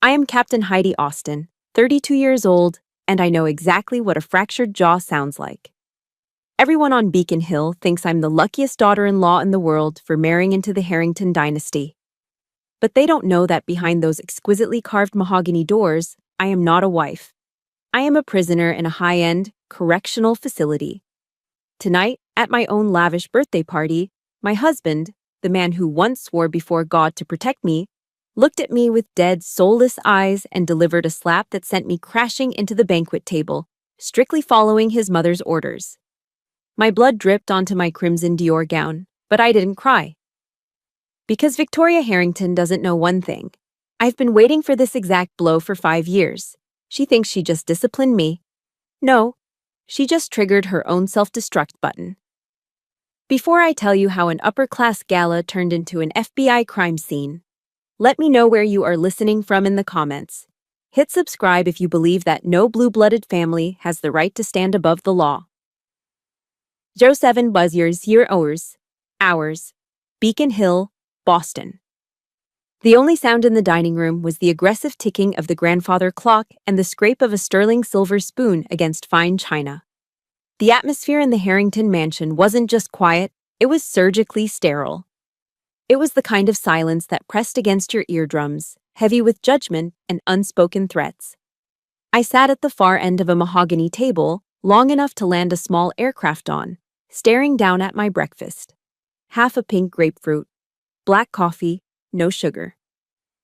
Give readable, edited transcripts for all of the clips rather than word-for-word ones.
I am Captain Heidi Austin, 32 years old, and I know exactly what a fractured jaw sounds like. Everyone on Beacon Hill thinks I'm the luckiest daughter-in-law in the world for marrying into the Harrington dynasty. But they don't know that behind those exquisitely carved mahogany doors, I am not a wife. I am a prisoner in a high-end, correctional facility. Tonight, at my own lavish birthday party, my husband, the man who once swore before God to protect me, looked at me with dead, soulless eyes and delivered a slap that sent me crashing into the banquet table, strictly following his mother's orders. My blood dripped onto my crimson Dior gown, but I didn't cry. Because Victoria Harrington doesn't know one thing. I've been waiting for this exact blow for 5 years. She thinks she just disciplined me. No, she just triggered her own self-destruct button. Before I tell you how an upper-class gala turned into an FBI crime scene, let me know where you are listening from in the comments. Hit subscribe if you believe that no blue-blooded family has the right to stand above the law. 07 Buzz hours, Beacon Hill, Boston. The only sound in the dining room was the aggressive ticking of the grandfather clock and the scrape of a sterling silver spoon against fine china. The atmosphere in the Harrington mansion wasn't just quiet, it was surgically sterile. It was the kind of silence that pressed against your eardrums, heavy with judgment and unspoken threats. I sat at the far end of a mahogany table, long enough to land a small aircraft on, staring down at my breakfast. Half a pink grapefruit, black coffee, no sugar.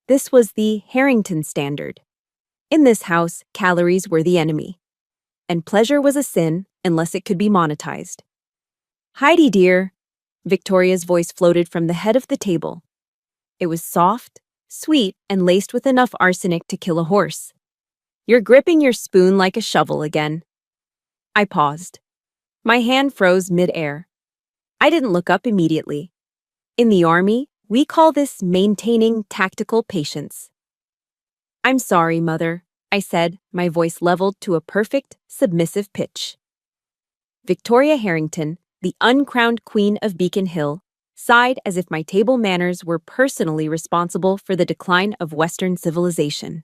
This was the Harrington standard. In this house, calories were the enemy. And pleasure was a sin unless it could be monetized. Heidi, dear, Victoria's voice floated from the head of the table. It was soft, sweet, and laced with enough arsenic to kill a horse. You're gripping your spoon like a shovel again. I paused. My hand froze mid-air. I didn't look up immediately. In the Army, we call this maintaining tactical patience. I'm sorry, Mother, I said, my voice leveled to a perfect, submissive pitch. Victoria Harrington, the uncrowned queen of Beacon Hill, sighed as if my table manners were personally responsible for the decline of Western civilization.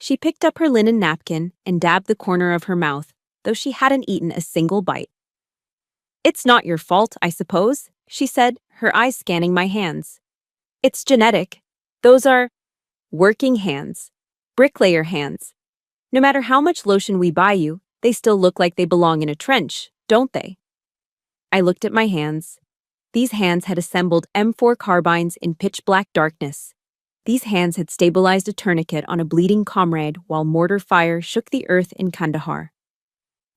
She picked up her linen napkin and dabbed the corner of her mouth, though she hadn't eaten a single bite. It's not your fault, I suppose, she said, her eyes scanning my hands. It's genetic. Those are working hands, bricklayer hands. No matter how much lotion we buy you, they still look like they belong in a trench, don't they? I looked at my hands. These hands had assembled M4 carbines in pitch-black darkness. These hands had stabilized a tourniquet on a bleeding comrade while mortar fire shook the earth in Kandahar.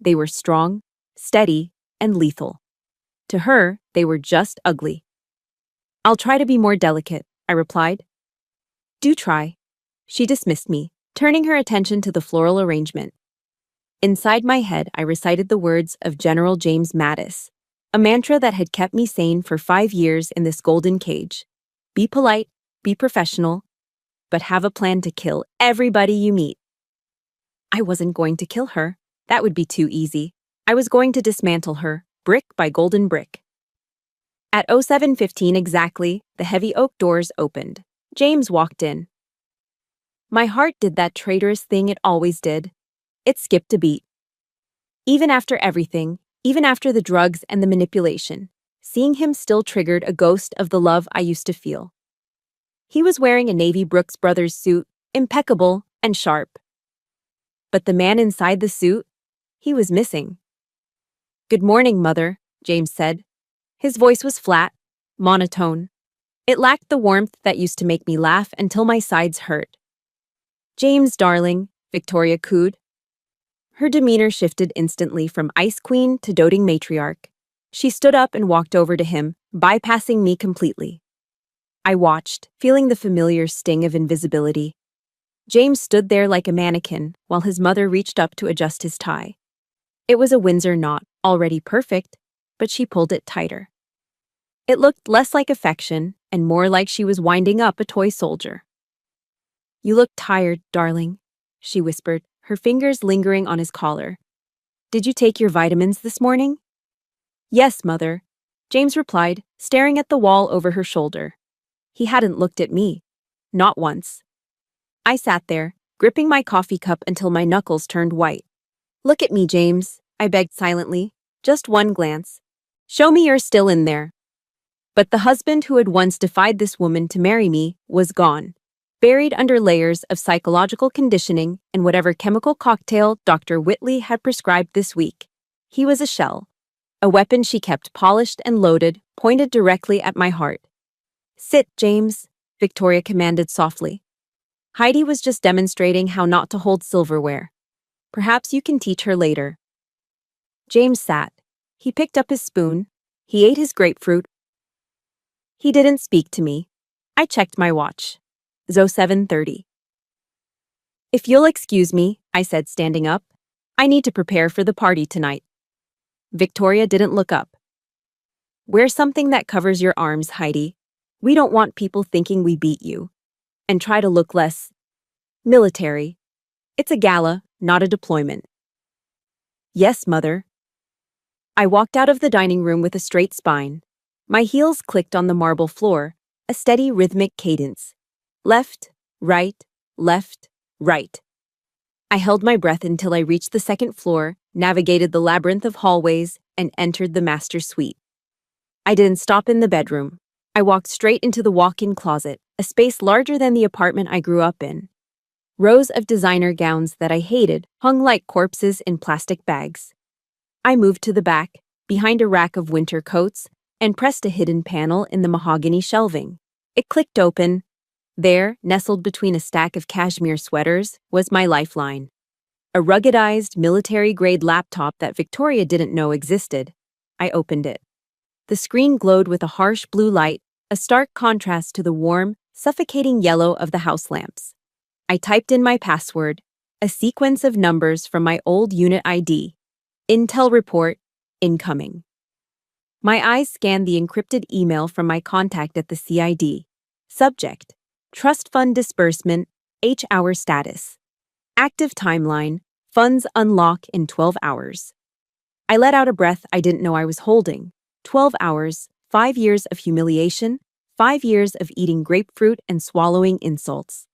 They were strong, steady, and lethal. To her, they were just ugly. I'll try to be more delicate, I replied. Do try. She dismissed me, turning her attention to the floral arrangement. Inside my head, I recited the words of General James Mattis, a mantra that had kept me sane for 5 years in this golden cage. Be polite, be professional, but have a plan to kill everybody you meet. I wasn't going to kill her. That would be too easy. I was going to dismantle her, brick by golden brick. At 07:15 exactly, the heavy oak doors opened. James walked in. My heart did that traitorous thing it always did. It skipped a beat. Even after everything, even after the drugs and the manipulation, seeing him still triggered a ghost of the love I used to feel. He was wearing a navy Brooks Brothers suit, impeccable and sharp. But the man inside the suit, he was missing. Good morning, Mother, James said. His voice was flat, monotone. It lacked the warmth that used to make me laugh until my sides hurt. James, darling, Victoria cooed. Her demeanor shifted instantly from ice queen to doting matriarch. She stood up and walked over to him, bypassing me completely. I watched, feeling the familiar sting of invisibility. James stood there like a mannequin while his mother reached up to adjust his tie. It was a Windsor knot, already perfect, but she pulled it tighter. It looked less like affection and more like she was winding up a toy soldier. You look tired, darling, she whispered, her fingers lingering on his collar. Did you take your vitamins this morning? Yes, Mother, James replied, staring at the wall over her shoulder. He hadn't looked at me. Not once. I sat there, gripping my coffee cup until my knuckles turned white. Look at me, James, I begged silently. Just one glance. Show me you're still in there. But the husband who had once defied this woman to marry me was gone, buried under layers of psychological conditioning and whatever chemical cocktail Dr. Whitley had prescribed this week. He was a shell, a weapon she kept polished and loaded, pointed directly at my heart. Sit, James, Victoria commanded softly. Heidi was just demonstrating how not to hold silverware. Perhaps you can teach her later. James sat. He picked up his spoon. He ate his grapefruit. He didn't speak to me. I checked my watch. 7:30. If you'll excuse me, I said, standing up. I need to prepare for the party tonight. Victoria didn't look up. Wear something that covers your arms, Heidi. We don't want people thinking we beat you. And try to look less military. It's a gala, not a deployment. Yes, Mother. I walked out of the dining room with a straight spine. My heels clicked on the marble floor, a steady rhythmic cadence. Left, right, left, right. I held my breath until I reached the second floor, navigated the labyrinth of hallways, and entered the master suite. I didn't stop in the bedroom. I walked straight into the walk-in closet, a space larger than the apartment I grew up in. Rows of designer gowns that I hated hung like corpses in plastic bags. I moved to the back, behind a rack of winter coats, and pressed a hidden panel in the mahogany shelving. It clicked open. There, nestled between a stack of cashmere sweaters, was my lifeline. A ruggedized, military-grade laptop that Victoria didn't know existed. I opened it. The screen glowed with a harsh blue light, a stark contrast to the warm, suffocating yellow of the house lamps. I typed in my password, a sequence of numbers from my old unit ID. Intel report, incoming. My eyes scanned the encrypted email from my contact at the CID. Subject: Trust Fund Disbursement, H-hour status. Active timeline, funds unlock in 12 hours. I let out a breath I didn't know I was holding. 12 hours, 5 years of humiliation, 5 years of eating grapefruit and swallowing insults.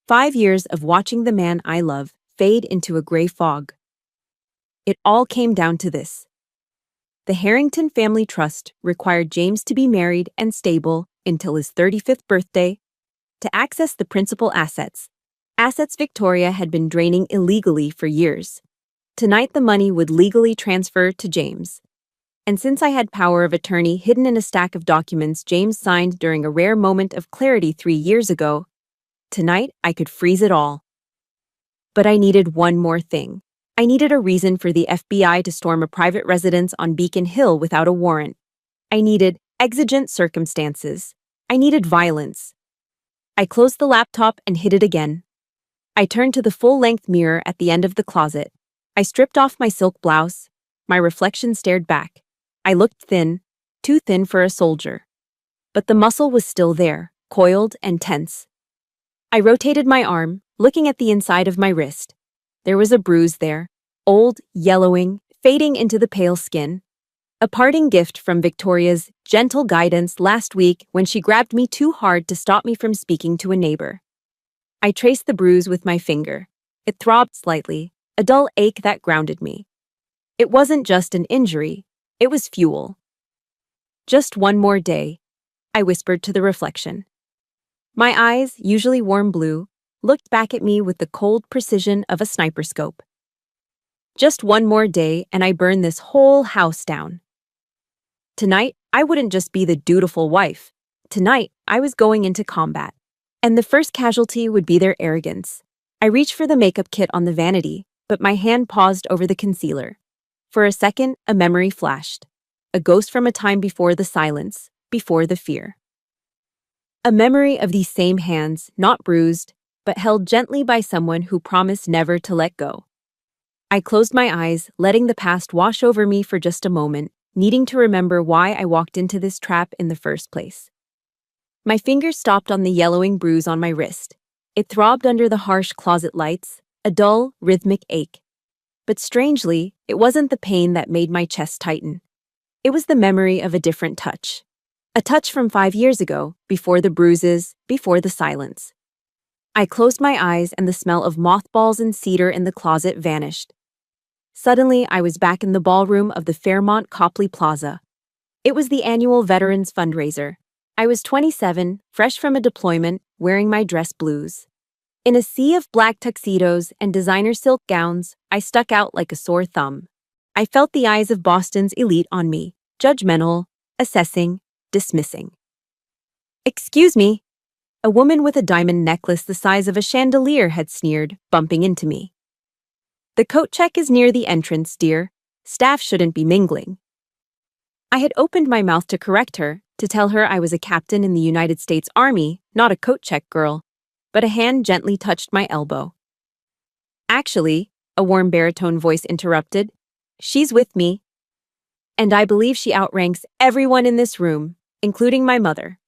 5 years of watching the man I love fade into a gray fog. It all came down to this. The Harrington Family Trust required James to be married and stable until his 35th birthday to access the principal assets Victoria had been draining illegally for years. Tonight the money would legally transfer to James. And since I had power of attorney hidden in a stack of documents James signed during a rare moment of clarity 3 years ago, tonight I could freeze it all. But I needed one more thing. I needed a reason for the FBI to storm a private residence on Beacon Hill without a warrant. I needed exigent circumstances. I needed violence. I closed the laptop and hid it again. I turned to the full-length mirror at the end of the closet. I stripped off my silk blouse. My reflection stared back. I looked thin, too thin for a soldier. But the muscle was still there, coiled and tense. I rotated my arm, looking at the inside of my wrist. There was a bruise there, old, yellowing, fading into the pale skin. A parting gift from Victoria's gentle guidance last week when she grabbed me too hard to stop me from speaking to a neighbor. I traced the bruise with my finger. It throbbed slightly, a dull ache that grounded me. It wasn't just an injury, it was fuel. Just one more day, I whispered to the reflection. My eyes, usually warm blue, looked back at me with the cold precision of a sniper scope. Just one more day and I burn this whole house down. Tonight, I wouldn't just be the dutiful wife. Tonight, I was going into combat. And the first casualty would be their arrogance. I reached for the makeup kit on the vanity, but my hand paused over the concealer. For a second, a memory flashed. A ghost from a time before the silence, before the fear. A memory of these same hands, not bruised, but held gently by someone who promised never to let go. I closed my eyes, letting the past wash over me for just a moment, needing to remember why I walked into this trap in the first place. My fingers stopped on the yellowing bruise on my wrist. It throbbed under the harsh closet lights, a dull, rhythmic ache. But strangely, it wasn't the pain that made my chest tighten. It was the memory of a different touch. A touch from 5 years ago, before the bruises, before the silence. I closed my eyes and the smell of mothballs and cedar in the closet vanished. Suddenly, I was back in the ballroom of the Fairmont Copley Plaza. It was the annual Veterans Fundraiser. I was 27, fresh from a deployment, wearing my dress blues. In a sea of black tuxedos and designer silk gowns, I stuck out like a sore thumb. I felt the eyes of Boston's elite on me, judgmental, assessing, dismissing. "Excuse me." A woman with a diamond necklace the size of a chandelier had sneered, bumping into me. "The coat check is near the entrance, dear. Staff shouldn't be mingling." I had opened my mouth to correct her, to tell her I was a captain in the United States Army, not a coat check girl, but a hand gently touched my elbow. "Actually," a warm baritone voice interrupted, "she's with me. And I believe she outranks everyone in this room, including my mother."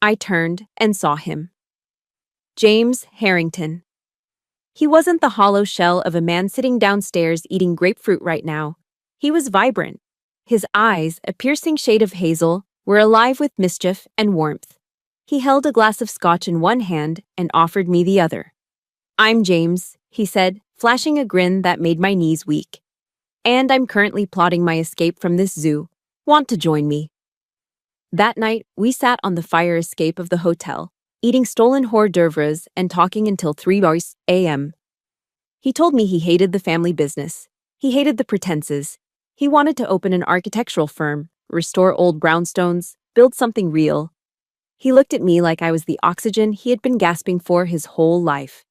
I turned and saw him. James Harrington. He wasn't the hollow shell of a man sitting downstairs eating grapefruit right now. He was vibrant. His eyes, a piercing shade of hazel, were alive with mischief and warmth. He held a glass of scotch in one hand and offered me the other. "I'm James," he said, flashing a grin that made my knees weak. "And I'm currently plotting my escape from this zoo. Want to join me?" That night, we sat on the fire escape of the hotel, eating stolen hors d'oeuvres and talking until 3 a.m. He told me he hated the family business. He hated the pretenses. He wanted to open an architectural firm, restore old brownstones, build something real. He looked at me like I was the oxygen he had been gasping for his whole life.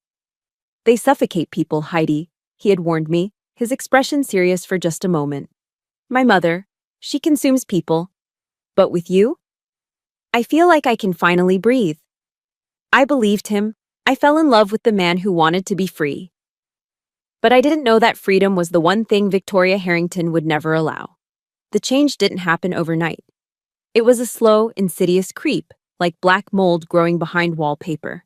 "They suffocate people, Heidi," he had warned me, his expression serious for just a moment. "My mother, she consumes people. But with you, I feel like I can finally breathe." I believed him. I fell in love with the man who wanted to be free. But I didn't know that freedom was the one thing Victoria Harrington would never allow. The change didn't happen overnight. It was a slow, insidious creep, like black mold growing behind wallpaper.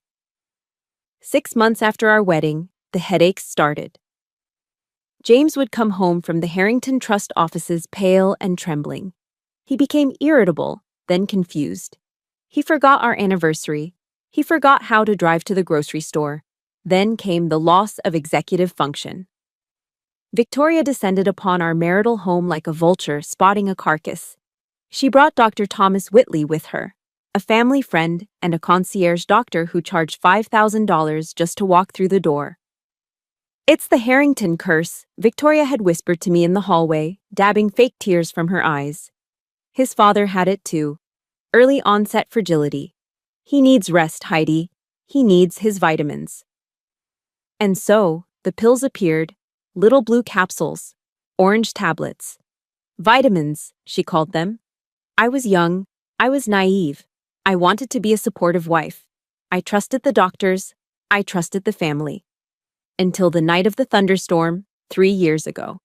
6 months after our wedding, the headaches started. James would come home from the Harrington Trust offices pale and trembling. He became irritable, then confused. He forgot our anniversary. He forgot how to drive to the grocery store. Then came the loss of executive function. Victoria descended upon our marital home like a vulture spotting a carcass. She brought Dr. Thomas Whitley with her, a family friend and a concierge doctor who charged $5,000 just to walk through the door. "It's the Harrington curse," Victoria had whispered to me in the hallway, dabbing fake tears from her eyes. "His father had it too. Early onset fragility. He needs rest, Heidi. He needs his vitamins." And so, the pills appeared, little blue capsules, orange tablets. Vitamins, she called them. I was young. I was naive. I wanted to be a supportive wife. I trusted the doctors. I trusted the family. Until the night of the thunderstorm, 3 years ago.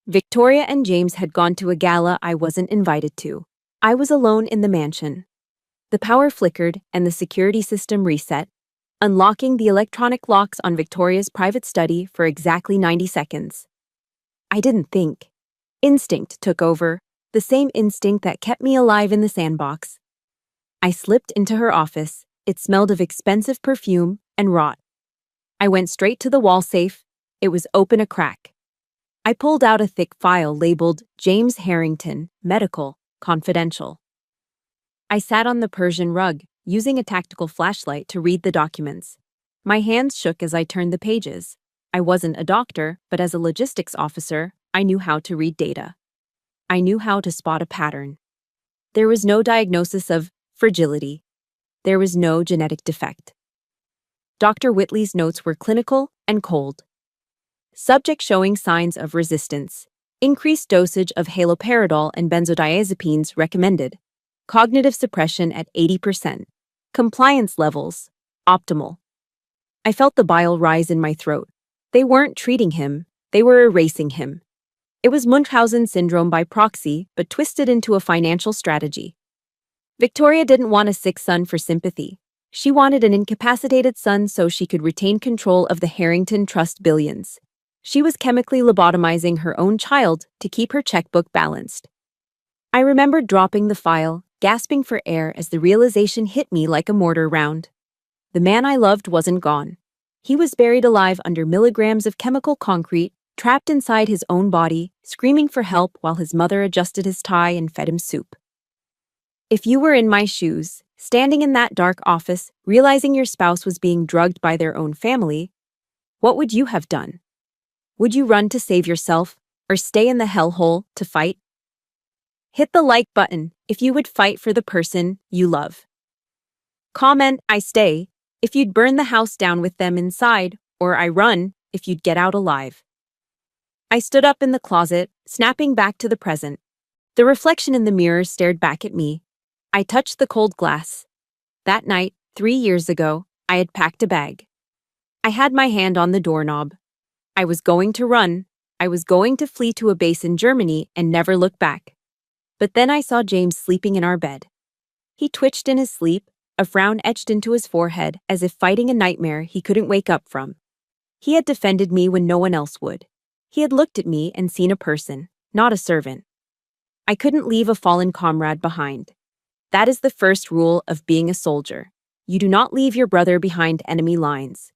Victoria and James had gone to a gala I wasn't invited to. I was alone in the mansion. The power flickered and the security system reset, unlocking the electronic locks on Victoria's private study for exactly 90 seconds. I didn't think. Instinct took over, the same instinct that kept me alive in the sandbox. I slipped into her office. It smelled of expensive perfume and rot. I went straight to the wall safe. It was open a crack. I pulled out a thick file labeled James Harrington, Medical, Confidential. I sat on the Persian rug, using a tactical flashlight to read the documents. My hands shook as I turned the pages. I wasn't a doctor, but as a logistics officer, I knew how to read data. I knew how to spot a pattern. There was no diagnosis of fragility. There was no genetic defect. Dr. Whitley's notes were clinical and cold. Subject showing signs of resistance. Increased dosage of haloperidol and benzodiazepines recommended. Cognitive suppression at 80%. Compliance levels, optimal. I felt the bile rise in my throat. They weren't treating him, they were erasing him. It was Munchausen syndrome by proxy, but twisted into a financial strategy. Victoria didn't want a sick son for sympathy. She wanted an incapacitated son so she could retain control of the Harrington Trust billions. She was chemically lobotomizing her own child to keep her checkbook balanced. I remembered dropping the file, gasping for air as the realization hit me like a mortar round. The The man I loved wasn't gone. He was buried alive under milligrams of chemical concrete, trapped inside his own body, screaming for help while his mother adjusted his tie and fed him soup. If you were in my shoes, standing in that dark office, realizing your spouse was being drugged by their own family, what would you have done? Would you run to save yourself, or stay in the hellhole to fight? Hit the like button if you would fight for the person you love. Comment, "I stay," if you'd burn the house down with them inside, or "I run," if you'd get out alive. I stood up in the closet, snapping back to the present. The reflection in the mirror stared back at me. I touched the cold glass. That night, 3 years ago, I had packed a bag. I had my hand on the doorknob. I was going to run. I was going to flee to a base in Germany and never look back. But then I saw James sleeping in our bed. He twitched in his sleep, a frown etched into his forehead as if fighting a nightmare he couldn't wake up from. He had defended me when no one else would. He had looked at me and seen a person, not a servant. I couldn't leave a fallen comrade behind. That is the first rule of being a soldier. You do not leave your brother behind enemy lines.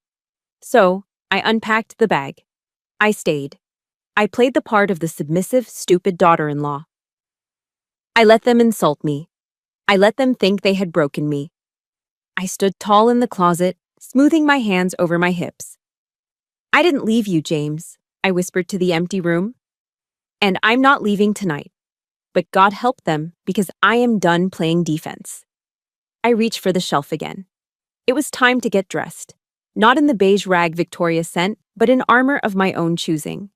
So, I unpacked the bag. I stayed. I played the part of the submissive, stupid daughter-in-law. I let them insult me. I let them think they had broken me. I stood tall in the closet, smoothing my hands over my hips. "I didn't leave you, James," I whispered to the empty room. "And I'm not leaving tonight. But God help them, because I am done playing defense." I reached for the shelf again. It was time to get dressed. Not in the beige rag Victoria sent, but in armor of my own choosing.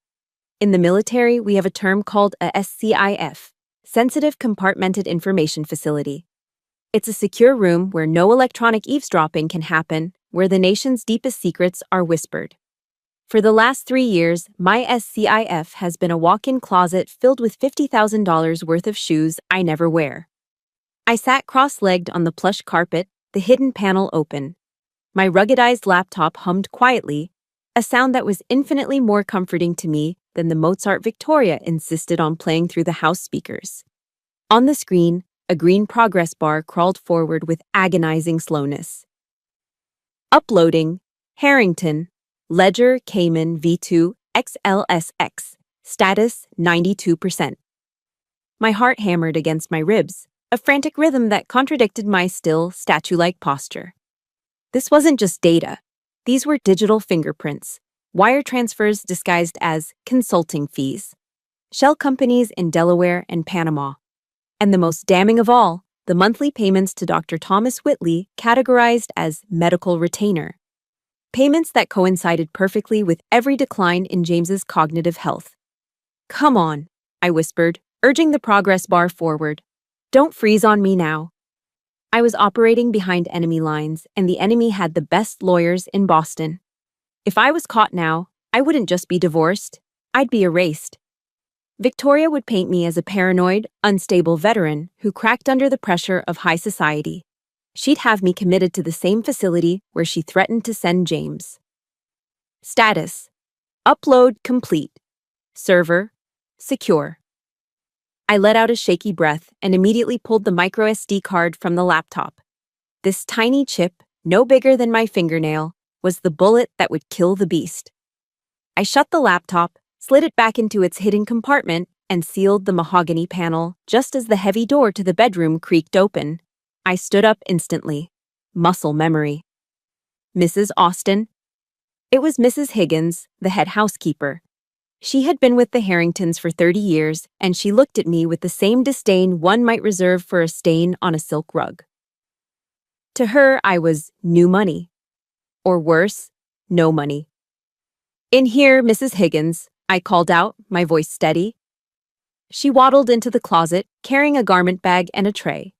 In the military, we have a term called a SCIF, Sensitive Compartmented Information Facility. It's a secure room where no electronic eavesdropping can happen, where the nation's deepest secrets are whispered. For the last 3 years, my SCIF has been a walk-in closet filled with $50,000 worth of shoes I never wear. I sat cross-legged on the plush carpet, the hidden panel open. My ruggedized laptop hummed quietly, a sound that was infinitely more comforting to me than the Mozart Victoria insisted on playing through the house speakers. On the screen, a green progress bar crawled forward with agonizing slowness. Uploading, Harrington, Ledger Cayman V2 XLSX, status 92%. My heart hammered against my ribs, a frantic rhythm that contradicted my still, statue-like posture. This wasn't just data. These were digital fingerprints, wire transfers disguised as consulting fees, shell companies in Delaware and Panama. And the most damning of all, the monthly payments to Dr. Thomas Whitley categorized as medical retainer. Payments that coincided perfectly with every decline in James's cognitive health. "Come on," I whispered, urging the progress bar forward. "Don't freeze on me now." I was operating behind enemy lines, and the enemy had the best lawyers in Boston. If I was caught now, I wouldn't just be divorced, I'd be erased. Victoria would paint me as a paranoid, unstable veteran who cracked under the pressure of high society. She'd have me committed to the same facility where she threatened to send James. Status: upload complete. Server: secure. I let out a shaky breath and immediately pulled the microSD card from the laptop. This tiny chip, no bigger than my fingernail, was the bullet that would kill the beast. I shut the laptop, slid it back into its hidden compartment, and sealed the mahogany panel just as the heavy door to the bedroom creaked open. I stood up instantly. Muscle memory. "Mrs. Austen?" It was Mrs. Higgins, the head housekeeper. She had been with the Harringtons for 30 years, and she looked at me with the same disdain one might reserve for a stain on a silk rug. To her, I was new money. Or worse, no money. "In here, Mrs. Higgins," I called out, my voice steady. She waddled into the closet, carrying a garment bag and a tray.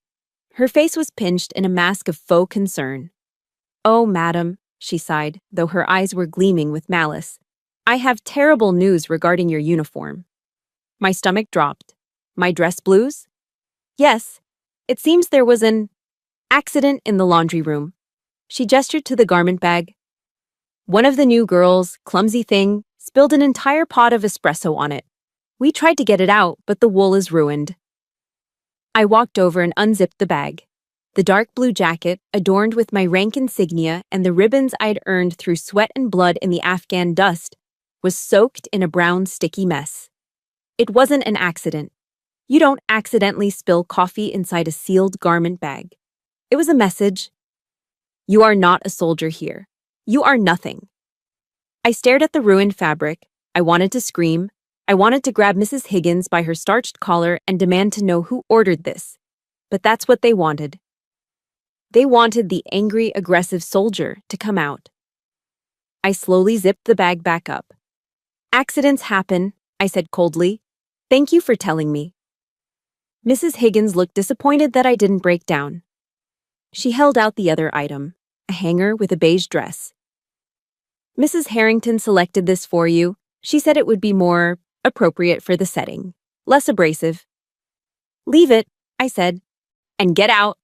Her face was pinched in a mask of faux concern. "Oh, madam," she sighed, though her eyes were gleaming with malice. "I have terrible news regarding your uniform." My stomach dropped. "My dress blues?" "Yes. It seems there was an accident in the laundry room." She gestured to the garment bag. "One of the new girls, clumsy thing, spilled an entire pot of espresso on it. We tried to get it out, but the wool is ruined." I walked over and unzipped the bag. The dark blue jacket, adorned with my rank insignia and the ribbons I'd earned through sweat and blood in the Afghan dust, was soaked in a brown, sticky mess. It wasn't an accident. You don't accidentally spill coffee inside a sealed garment bag. It was a message. You are not a soldier here. You are nothing. I stared at the ruined fabric. I wanted to scream. I wanted to grab Mrs. Higgins by her starched collar and demand to know who ordered this. But that's what they wanted. They wanted the angry, aggressive soldier to come out. I slowly zipped the bag back up. Accidents happen, I said coldly. Thank you for telling me. Mrs. Higgins looked disappointed that I didn't break down. She held out the other item, a hanger with a beige dress. Mrs. Harrington selected this for you. She said it would be more appropriate for the setting, less abrasive. Leave it, I said, and get out.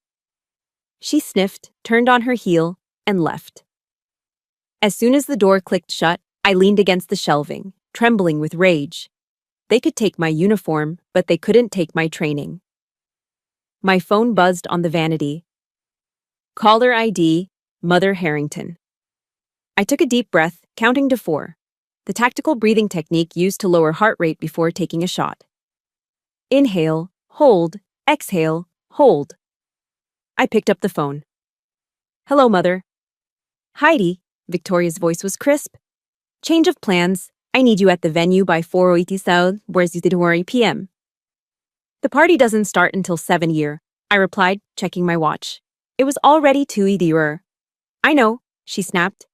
She sniffed, turned on her heel, and left. As soon as the door clicked shut, I leaned against the shelving, trembling with rage. They could take my uniform, but they couldn't take my training. My phone buzzed on the vanity. Caller ID, Mother Harrington. I took a deep breath, counting to 4, the tactical breathing technique used to lower heart rate before taking a shot. Inhale, hold, exhale, hold. I picked up the phone. Hello, Mother. Heidi, Victoria's voice was crisp. Change of plans. I need you at the venue by 4:80 South, where's 4 p.m. The party doesn't start until 7 year, I replied, checking my watch. It was already 2:80. I know, she snapped.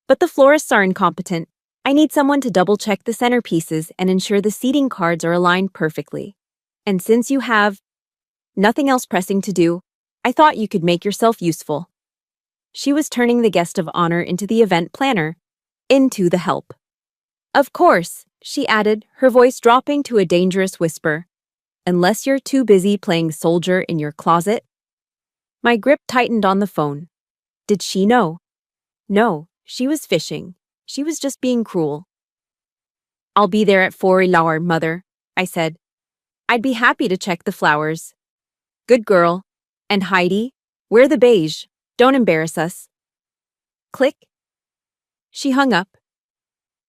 But the florists are incompetent. I need someone to double-check the centerpieces and ensure the seating cards are aligned perfectly. And since you have nothing else pressing to do, I thought you could make yourself useful. She was turning the guest of honor into the event planner, into the help. Of course, she added, her voice dropping to a dangerous whisper. Unless you're too busy playing soldier in your closet. My grip tightened on the phone. Did she know? No, she was fishing. She was just being cruel. I'll be there at 4:00, Mother, I said. I'd be happy to check the flowers. Good girl. And Heidi, wear the beige. Don't embarrass us. Click. She hung up.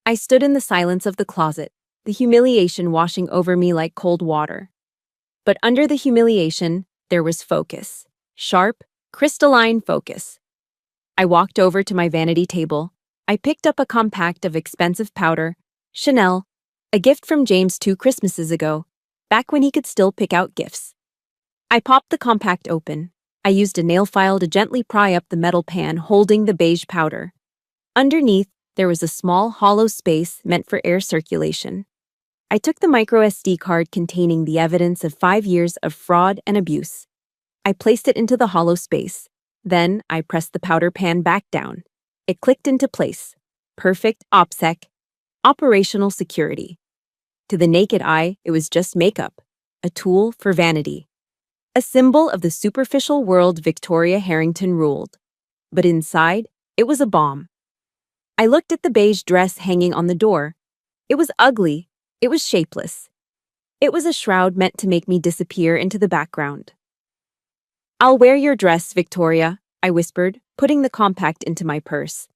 I stood in the silence of the closet, the humiliation washing over me like cold water. But under the humiliation, there was focus. Sharp, crystalline focus. I walked over to my vanity table. I picked up a compact of expensive powder, Chanel, a gift from James 2 Christmases ago, back when he could still pick out gifts. I popped the compact open. I used a nail file to gently pry up the metal pan holding the beige powder. Underneath, there was a small hollow space meant for air circulation. I took the micro SD card containing the evidence of 5 years of fraud and abuse. I placed it into the hollow space. Then I pressed the powder pan back down. It clicked into place. Perfect OPSEC. Operational security. To the naked eye, it was just makeup. A tool for vanity. A symbol of the superficial world Victoria Harrington ruled. But inside, it was a bomb. I looked at the beige dress hanging on the door. It was ugly. It was shapeless. It was a shroud meant to make me disappear into the background. I'll wear your dress, Victoria, I whispered, putting the compact into my purse.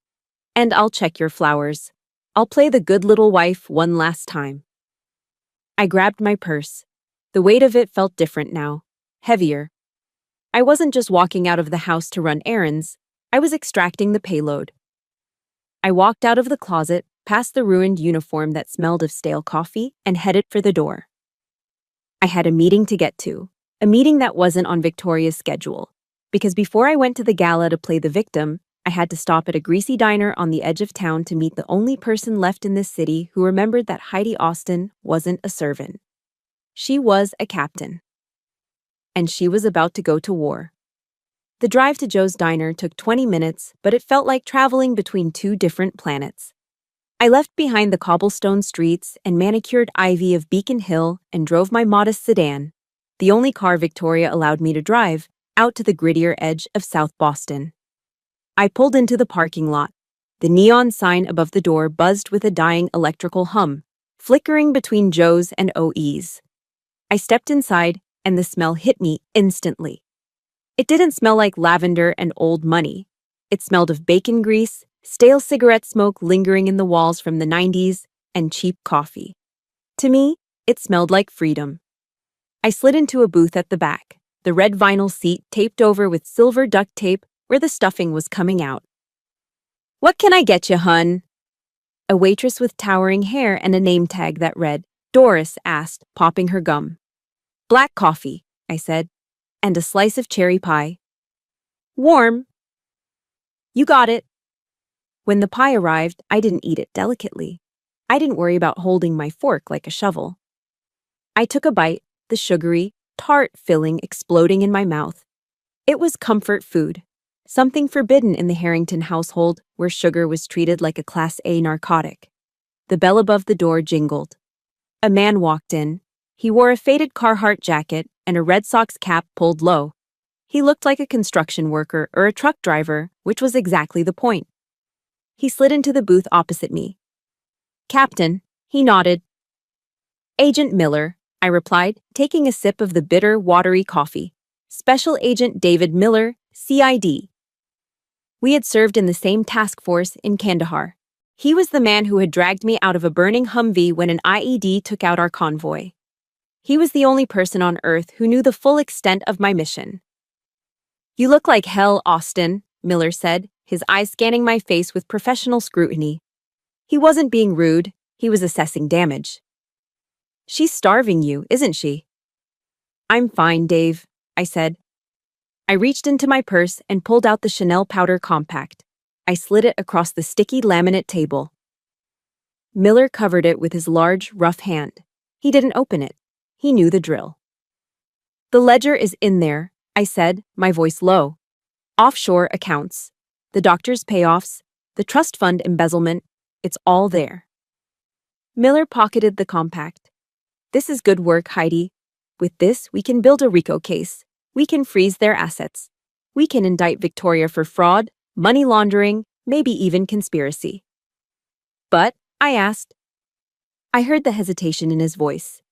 And I'll check your flowers. I'll play the good little wife one last time. I grabbed my purse. The weight of it felt different now, heavier. I wasn't just walking out of the house to run errands. I was extracting the payload. I walked out of the closet, past the ruined uniform that smelled of stale coffee, and headed for the door. I had a meeting to get to, a meeting that wasn't on Victoria's schedule, because before I went to the gala to play the victim, I had to stop at a greasy diner on the edge of town to meet the only person left in this city who remembered that Heidi Austin wasn't a servant. She was a captain. And she was about to go to war. The drive to Joe's Diner took 20 minutes, but it felt like traveling between 2 different planets. I left behind the cobblestone streets and manicured ivy of Beacon Hill and drove my modest sedan, the only car Victoria allowed me to drive, out to the grittier edge of South Boston. I pulled into the parking lot. The neon sign above the door buzzed with a dying electrical hum, flickering between Joe's and OE's. I stepped inside, and the smell hit me instantly. It didn't smell like lavender and old money. It smelled of bacon grease, stale cigarette smoke lingering in the walls from the 90s, and cheap coffee. To me, it smelled like freedom. I slid into a booth at the back, the red vinyl seat taped over with silver duct tape where the stuffing was coming out. "What can I get you, hun?" A waitress with towering hair and a name tag that read, Doris, asked, popping her gum. "Black coffee," I said, "and a slice of cherry pie." "Warm." "You got it." When the pie arrived, I didn't eat it delicately. I didn't worry about holding my fork like a shovel. I took a bite, the sugary, tart filling exploding in my mouth. It was comfort food, something forbidden in the Harrington household where sugar was treated like a Class A narcotic. The bell above the door jingled. A man walked in. He wore a faded Carhartt jacket and a Red Sox cap pulled low. He looked like a construction worker or a truck driver, which was exactly the point. He slid into the booth opposite me. "Captain," he nodded. "Agent Miller," I replied, taking a sip of the bitter, watery coffee. "Special Agent David Miller, CID." We had served in the same task force in Kandahar. He was the man who had dragged me out of a burning Humvee when an IED took out our convoy. He was the only person on Earth who knew the full extent of my mission. "You look like hell, Austin," Miller said, his eyes scanning my face with professional scrutiny. He wasn't being rude, he was assessing damage. "She's starving you, isn't she?" "I'm fine, Dave," I said. I reached into my purse and pulled out the Chanel Powder Compact. I slid it across the sticky laminate table. Miller covered it with his large, rough hand. He didn't open it. He knew the drill. "The ledger is in there," I said, my voice low. "Offshore accounts, the doctor's payoffs, the trust fund embezzlement, it's all there." Miller pocketed the compact. "This is good work, Heidi. With this, we can build a RICO case. We can freeze their assets. We can indict Victoria for fraud, money laundering, maybe even conspiracy." "But," I asked. I heard the hesitation in his voice.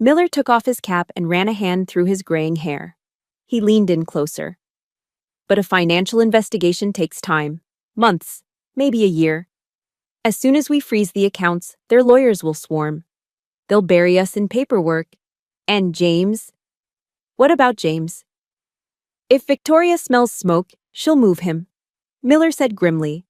Miller took off his cap and ran a hand through his graying hair. He leaned in closer. "But a financial investigation takes time. Months, maybe a year. As soon as we freeze the accounts, their lawyers will swarm. They'll bury us in paperwork. And James? What about James? If Victoria smells smoke, she'll move him," Miller said grimly.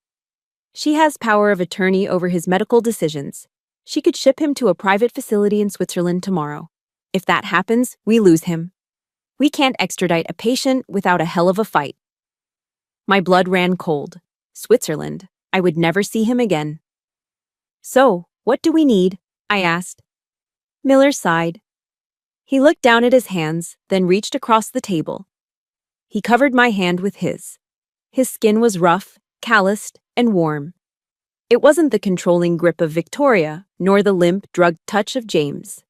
"She has power of attorney over his medical decisions. She could ship him to a private facility in Switzerland tomorrow. If that happens, we lose him. We can't extradite a patient without a hell of a fight." My blood ran cold. Switzerland. I would never see him again. "So, what do we need?" I asked. Miller sighed. He looked down at his hands, then reached across the table. He covered my hand with his. His skin was rough, calloused, and warm. It wasn't the controlling grip of Victoria, nor the limp, drugged touch of James.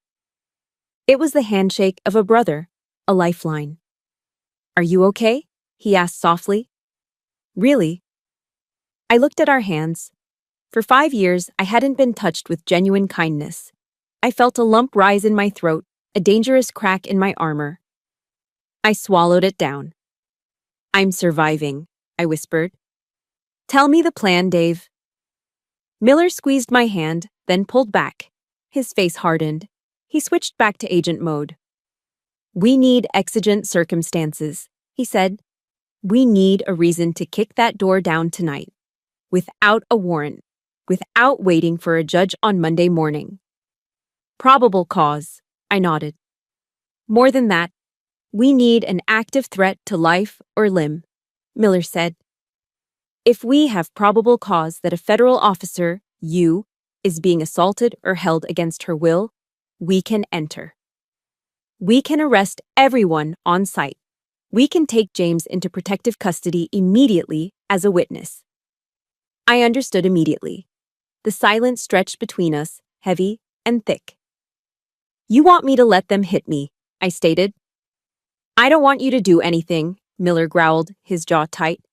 It was the handshake of a brother, a lifeline. "Are you okay?" he asked softly. "Really?" I looked at our hands. For 5 years, I hadn't been touched with genuine kindness. I felt a lump rise in my throat, a dangerous crack in my armor. I swallowed it down. "I'm surviving," I whispered. "Tell me the plan, Dave." Miller squeezed my hand, then pulled back. His face hardened. He switched back to agent mode. "We need exigent circumstances," he said. "We need a reason to kick that door down tonight. Without a warrant. Without waiting for a judge on Monday morning." "Probable cause," I nodded. "More than that, we need an active threat to life or limb," Miller said. "If we have probable cause that a federal officer, you, is being assaulted or held against her will, we can enter. We can arrest everyone on site. We can take James into protective custody immediately as a witness." I understood immediately. The silence stretched between us, heavy and thick. "You want me to let them hit me," I stated. "I don't want you to do anything," Miller growled, his jaw tight.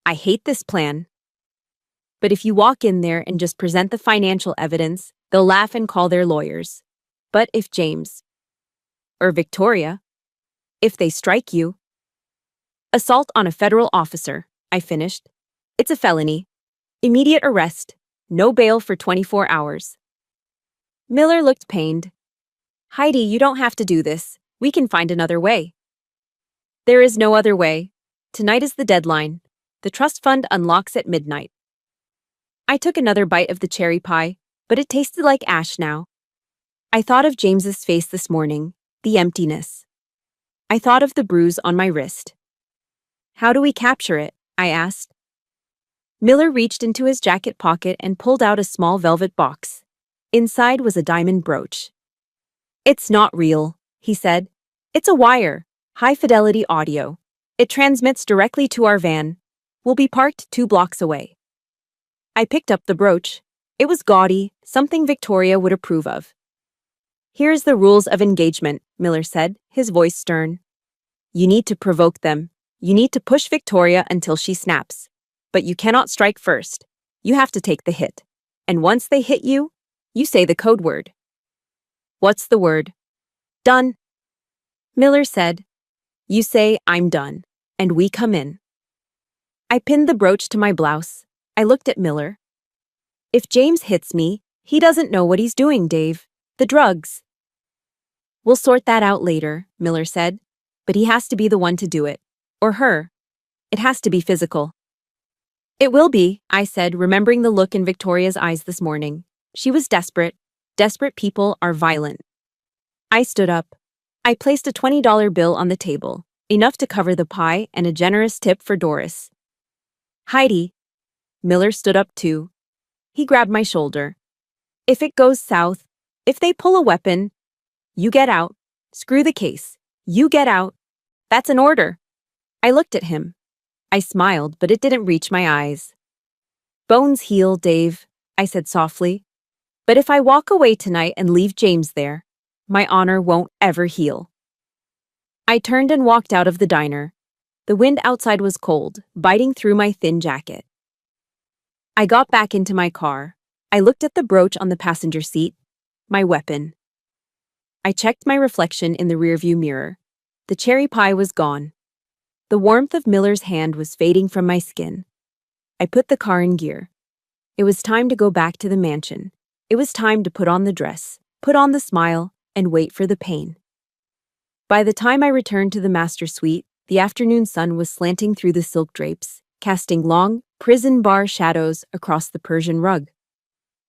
"I hate this plan. But if you walk in there and just present the financial evidence, they'll laugh and call their lawyers. But if James, or Victoria, if they strike you..." Assault on a federal officer, I finished. It's a felony. Immediate arrest. No bail for 24 hours. Miller looked pained. Heidi, you don't have to do this. We can find another way. There is no other way. Tonight is the deadline. The trust fund unlocks at midnight. I took another bite of the cherry pie, but it tasted like ash now. I thought of James's face this morning, the emptiness. I thought of the bruise on my wrist. How do we capture it? I asked. Miller reached into his jacket pocket and pulled out a small velvet box. Inside was a diamond brooch. It's not real, he said. It's a wire, high-fidelity audio. It transmits directly to our van. We'll be parked 2 blocks away. I picked up the brooch. It was gaudy, something Victoria would approve of. Here's the rules of engagement, Miller said, his voice stern. You need to provoke them. You need to push Victoria until she snaps. But you cannot strike first. You have to take the hit. And once they hit you, you say the code word. What's the word? Done. Miller said. You say, I'm done. And we come in. I pinned the brooch to my blouse. I looked at Miller. If James hits me, he doesn't know what he's doing, Dave. The drugs. We'll sort that out later, Miller said. But he has to be the one to do it. Or her. It has to be physical. It will be, I said, remembering the look in Victoria's eyes this morning. She was desperate. Desperate people are violent. I stood up. I placed a $20 bill on the table, enough to cover the pie and a generous tip for Doris. Heidi. Miller stood up too. He grabbed my shoulder. If it goes south, if they pull a weapon, you get out. Screw the case. You get out. That's an order. I looked at him. I smiled, but it didn't reach my eyes. Bones heal, Dave, I said softly. But if I walk away tonight and leave James there, my honor won't ever heal. I turned and walked out of the diner. The wind outside was cold, biting through my thin jacket. I got back into my car. I looked at the brooch on the passenger seat, my weapon. I checked my reflection in the rearview mirror. The cherry pie was gone. The warmth of Miller's hand was fading from my skin. I put the car in gear. It was time to go back to the mansion. It was time to put on the dress, put on the smile, and wait for the pain. By the time I returned to the master suite, the afternoon sun was slanting through the silk drapes, casting long, prison bar shadows across the Persian rug.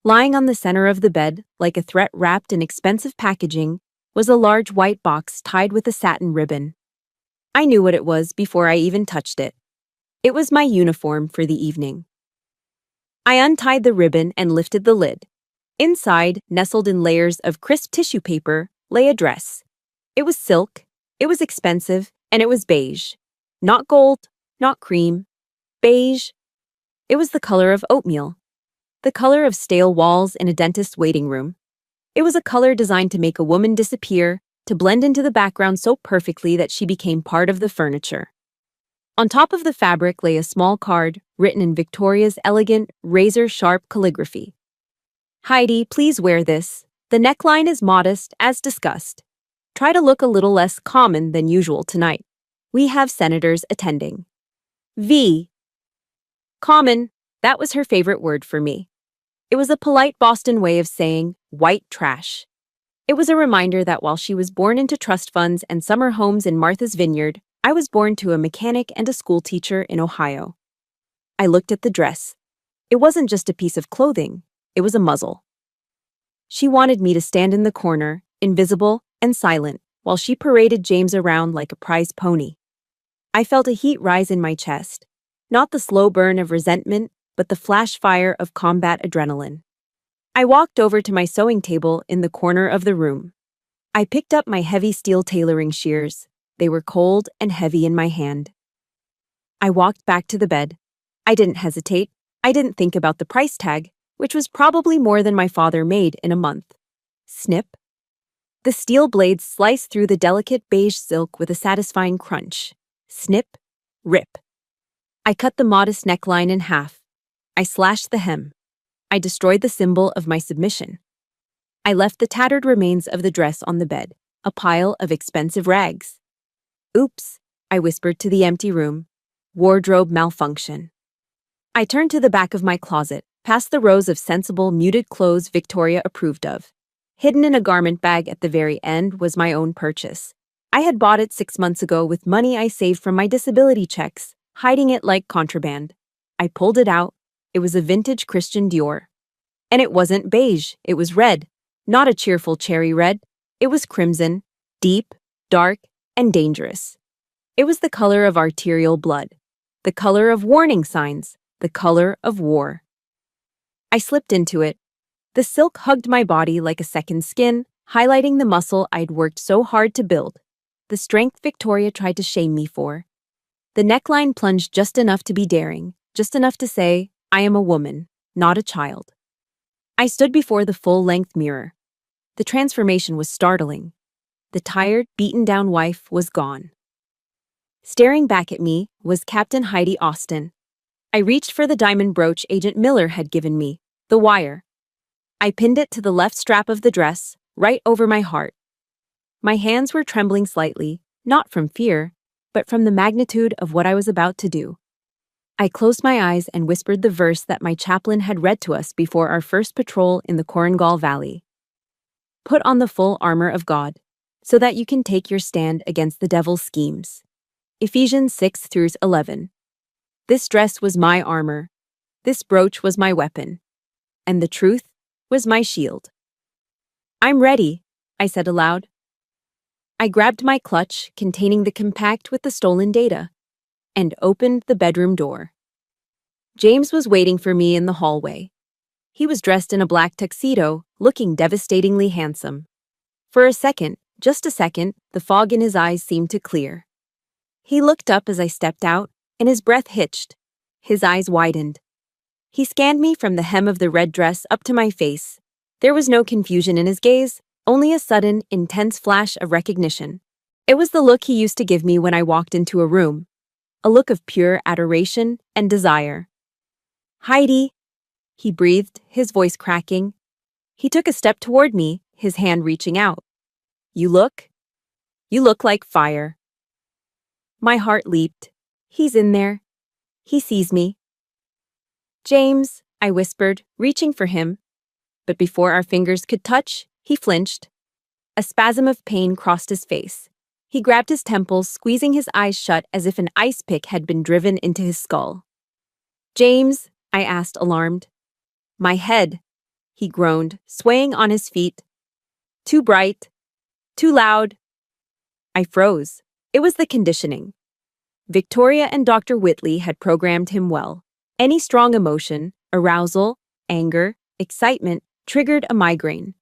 Lying on the center of the bed, like a threat wrapped in expensive packaging, was a large white box tied with a satin ribbon. I knew what it was before I even touched it. It was my uniform for the evening. I untied the ribbon and lifted the lid. Inside, nestled in layers of crisp tissue paper, lay a dress. It was silk, it was expensive, and it was beige. Not gold, not cream. Beige. It was the color of oatmeal. The color of stale walls in a dentist's waiting room. It was a color designed to make a woman disappear, to blend into the background so perfectly that she became part of the furniture. On top of the fabric lay a small card written in Victoria's elegant, razor-sharp calligraphy. Heidi, please wear this. The neckline is modest, as discussed. Try to look a little less common than usual tonight. We have senators attending. V. Common, that was her favorite word for me. It was a polite Boston way of saying white trash. It was a reminder that while she was born into trust funds and summer homes in Martha's Vineyard, I was born to a mechanic and a schoolteacher in Ohio. I looked at the dress. It wasn't just a piece of clothing, it was a muzzle. She wanted me to stand in the corner, invisible and silent, while she paraded James around like a prize pony. I felt a heat rise in my chest, not the slow burn of resentment, but the flash fire of combat adrenaline. I walked over to my sewing table in the corner of the room. I picked up my heavy steel tailoring shears. They were cold and heavy in my hand. I walked back to the bed. I didn't hesitate. I didn't think about the price tag, which was probably more than my father made in a month. Snip. The steel blades sliced through the delicate beige silk with a satisfying crunch. Snip. Rip. I cut the modest neckline in half. I slashed the hem. I destroyed the symbol of my submission. I left the tattered remains of the dress on the bed, a pile of expensive rags. Oops, I whispered to the empty room. Wardrobe malfunction. I turned to the back of my closet, past the rows of sensible, muted clothes Victoria approved of. Hidden in a garment bag at the very end was my own purchase. I had bought it 6 months ago with money I saved from my disability checks, hiding it like contraband. I pulled it out. It was a vintage Christian Dior. And it wasn't beige, it was red. Not a cheerful cherry red. It was crimson, deep, dark, and dangerous. It was the color of arterial blood, the color of warning signs, the color of war. I slipped into it. The silk hugged my body like a second skin, highlighting the muscle I'd worked so hard to build, the strength Victoria tried to shame me for. The neckline plunged just enough to be daring, just enough to say, I am a woman, not a child. I stood before the full-length mirror. The transformation was startling. The tired, beaten-down wife was gone. Staring back at me was Captain Heidi Austin. I reached for the diamond brooch Agent Miller had given me, the wire. I pinned it to the left strap of the dress, right over my heart. My hands were trembling slightly, not from fear, but from the magnitude of what I was about to do. I closed my eyes and whispered the verse that my chaplain had read to us before our first patrol in the Korengal Valley. Put on the full armor of God, so that you can take your stand against the devil's schemes. Ephesians 6-11. This dress was my armor. This brooch was my weapon. And the truth was my shield. I'm ready, I said aloud. I grabbed my clutch containing the compact with the stolen data and opened the bedroom door. James was waiting for me in the hallway. He was dressed in a black tuxedo, looking devastatingly handsome. For a second, just a second, the fog in his eyes seemed to clear. He looked up as I stepped out, and his breath hitched. His eyes widened. He scanned me from the hem of the red dress up to my face. There was no confusion in his gaze, only a sudden, intense flash of recognition. It was the look he used to give me when I walked into a room. A look of pure adoration and desire. Heidi, he breathed, his voice cracking. He took a step toward me, his hand reaching out. You look like fire. My heart leaped. He's in there. He sees me. James, I whispered, reaching for him. But before our fingers could touch, he flinched. A spasm of pain crossed his face. He grabbed his temples, squeezing his eyes shut as if an ice pick had been driven into his skull. James, I asked, alarmed. My head, he groaned, swaying on his feet. Too bright. Too loud. I froze. It was the conditioning. Victoria and Dr. Whitley had programmed him well. Any strong emotion, arousal, anger, excitement, triggered a migraine.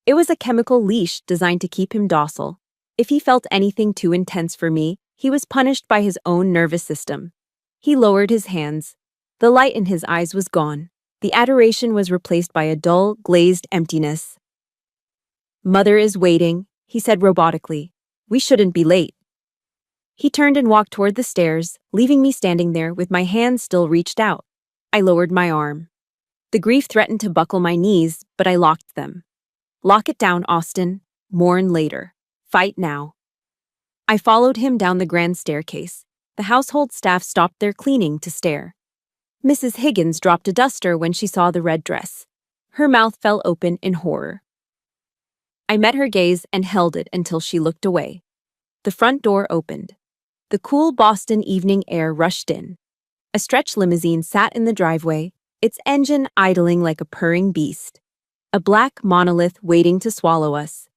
It was a chemical leash designed to keep him docile. If he felt anything too intense for me, he was punished by his own nervous system. He lowered his hands. The light in his eyes was gone. The adoration was replaced by a dull, glazed emptiness. Mother is waiting, he said robotically. We shouldn't be late. He turned and walked toward the stairs, leaving me standing there with my hands still reached out. I lowered my arm. The grief threatened to buckle my knees, but I locked them. Lock it down, Austin. Mourn later. Fight now. I followed him down the grand staircase. The household staff stopped their cleaning to stare. Mrs. Higgins dropped a duster when she saw the red dress. Her mouth fell open in horror. I met her gaze and held it until she looked away. The front door opened. The cool Boston evening air rushed in. A stretch limousine sat in the driveway, its engine idling like a purring beast. A black monolith waiting to swallow us.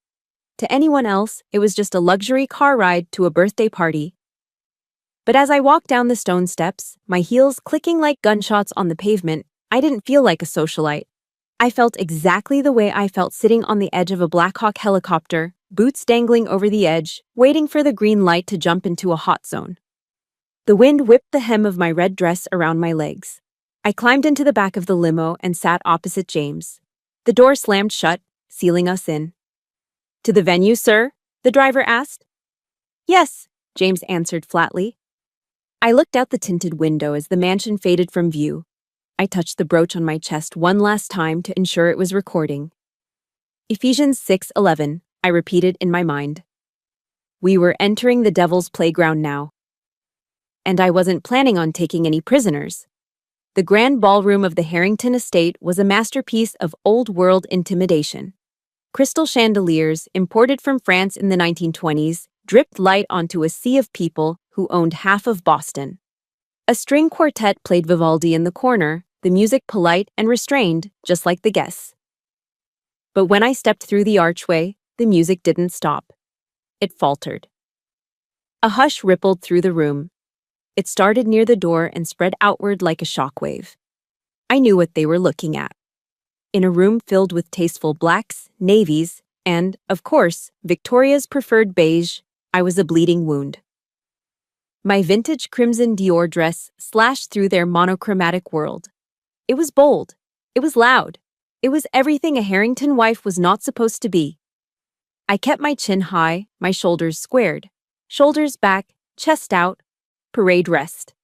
To anyone else, it was just a luxury car ride to a birthday party. But as I walked down the stone steps, my heels clicking like gunshots on the pavement, I didn't feel like a socialite. I felt exactly the way I felt sitting on the edge of a Black Hawk helicopter, boots dangling over the edge, waiting for the green light to jump into a hot zone. The wind whipped the hem of my red dress around my legs. I climbed into the back of the limo and sat opposite James. The door slammed shut, sealing us in. To the venue, sir? The driver asked. Yes, James answered flatly. I looked out the tinted window as the mansion faded from view. I touched the brooch on my chest one last time to ensure it was recording. Ephesians 6:11, I repeated in my mind. We were entering the devil's playground now. and I wasn't planning on taking any prisoners. The grand ballroom of the Harrington estate was a masterpiece of old-world intimidation. Crystal chandeliers, imported from France in the 1920s, dripped light onto a sea of people who owned half of Boston. A string quartet played Vivaldi in the corner, the music polite and restrained, just like the guests. But when I stepped through the archway, the music didn't stop. It faltered. A hush rippled through the room. It started near the door and spread outward like a shockwave. I knew what they were looking at. In a room filled with tasteful blacks, navies, and, of course, Victoria's preferred beige, I was a bleeding wound. My vintage crimson Dior dress slashed through their monochromatic world. It was bold. It was loud. It was everything a Harrington wife was not supposed to be. I kept my chin high, my shoulders squared. Shoulders back, chest out, parade rest.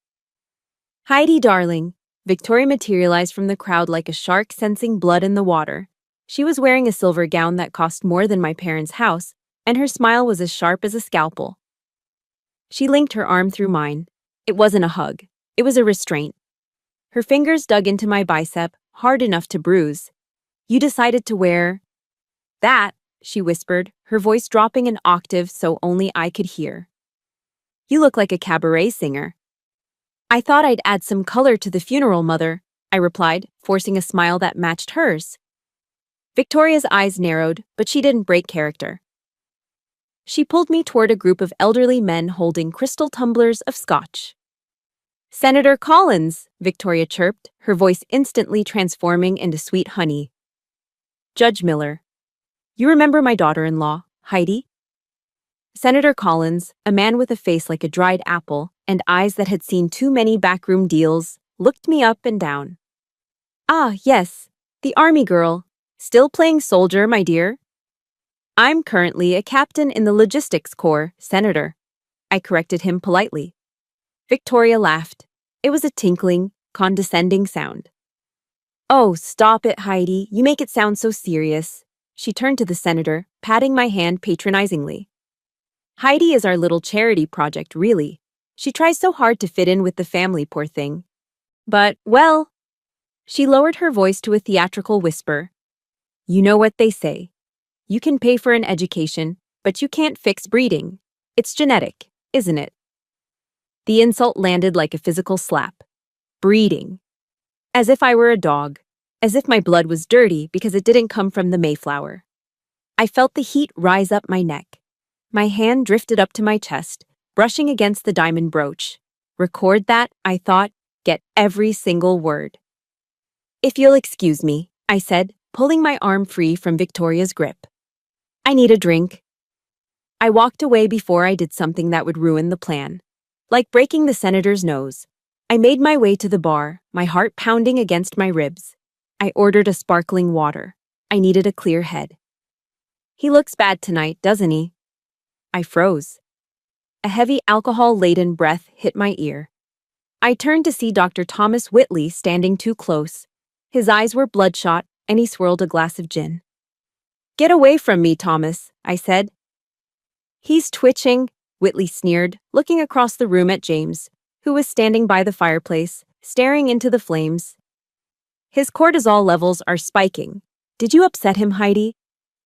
Heidi, darling. Victoria materialized from the crowd like a shark sensing blood in the water. She was wearing a silver gown that cost more than my parents' house, and her smile was as sharp as a scalpel. She linked her arm through mine. It wasn't a hug. It was a restraint. Her fingers dug into my bicep, hard enough to bruise. You decided to wear that, she whispered, her voice dropping an octave so only I could hear. You look like a cabaret singer. I thought I'd add some color to the funeral, Mother, I replied, forcing a smile that matched hers. Victoria's eyes narrowed, but she didn't break character. She pulled me toward a group of elderly men holding crystal tumblers of scotch. Senator Collins, Victoria chirped, her voice instantly transforming into sweet honey. Judge Miller. You remember my daughter-in-law, Heidi? Senator Collins, a man with a face like a dried apple and eyes that had seen too many backroom deals, looked me up and down. Ah, yes, the army girl. Still playing soldier, my dear? I'm currently a captain in the Logistics Corps, Senator. I corrected him politely. Victoria laughed. It was a tinkling, condescending sound. Oh, stop it, Heidi. You make it sound so serious. She turned to the senator, patting my hand patronizingly. Heidi is our little charity project, really. She tries so hard to fit in with the family, poor thing. But, well... She lowered her voice to a theatrical whisper. You know what they say. You can pay for an education, but you can't fix breeding. It's genetic, isn't it? The insult landed like a physical slap. Breeding. As if I were a dog. As if my blood was dirty because it didn't come from the Mayflower. I felt the heat rise up my neck. My hand drifted up to my chest, brushing against the diamond brooch. Record that, I thought, get every single word. If you'll excuse me, I said, pulling my arm free from Victoria's grip. I need a drink. I walked away before I did something that would ruin the plan. Like breaking the senator's nose. I made my way to the bar, my heart pounding against my ribs. I ordered a sparkling water. I needed a clear head. He looks bad tonight, doesn't he? I froze. A heavy alcohol-laden breath hit my ear. I turned to see Dr. Thomas Whitley standing too close. His eyes were bloodshot, and he swirled a glass of gin. Get away from me, Thomas, I said. He's twitching, Whitley sneered, looking across the room at James, who was standing by the fireplace, staring into the flames. His cortisol levels are spiking. Did you upset him, Heidi?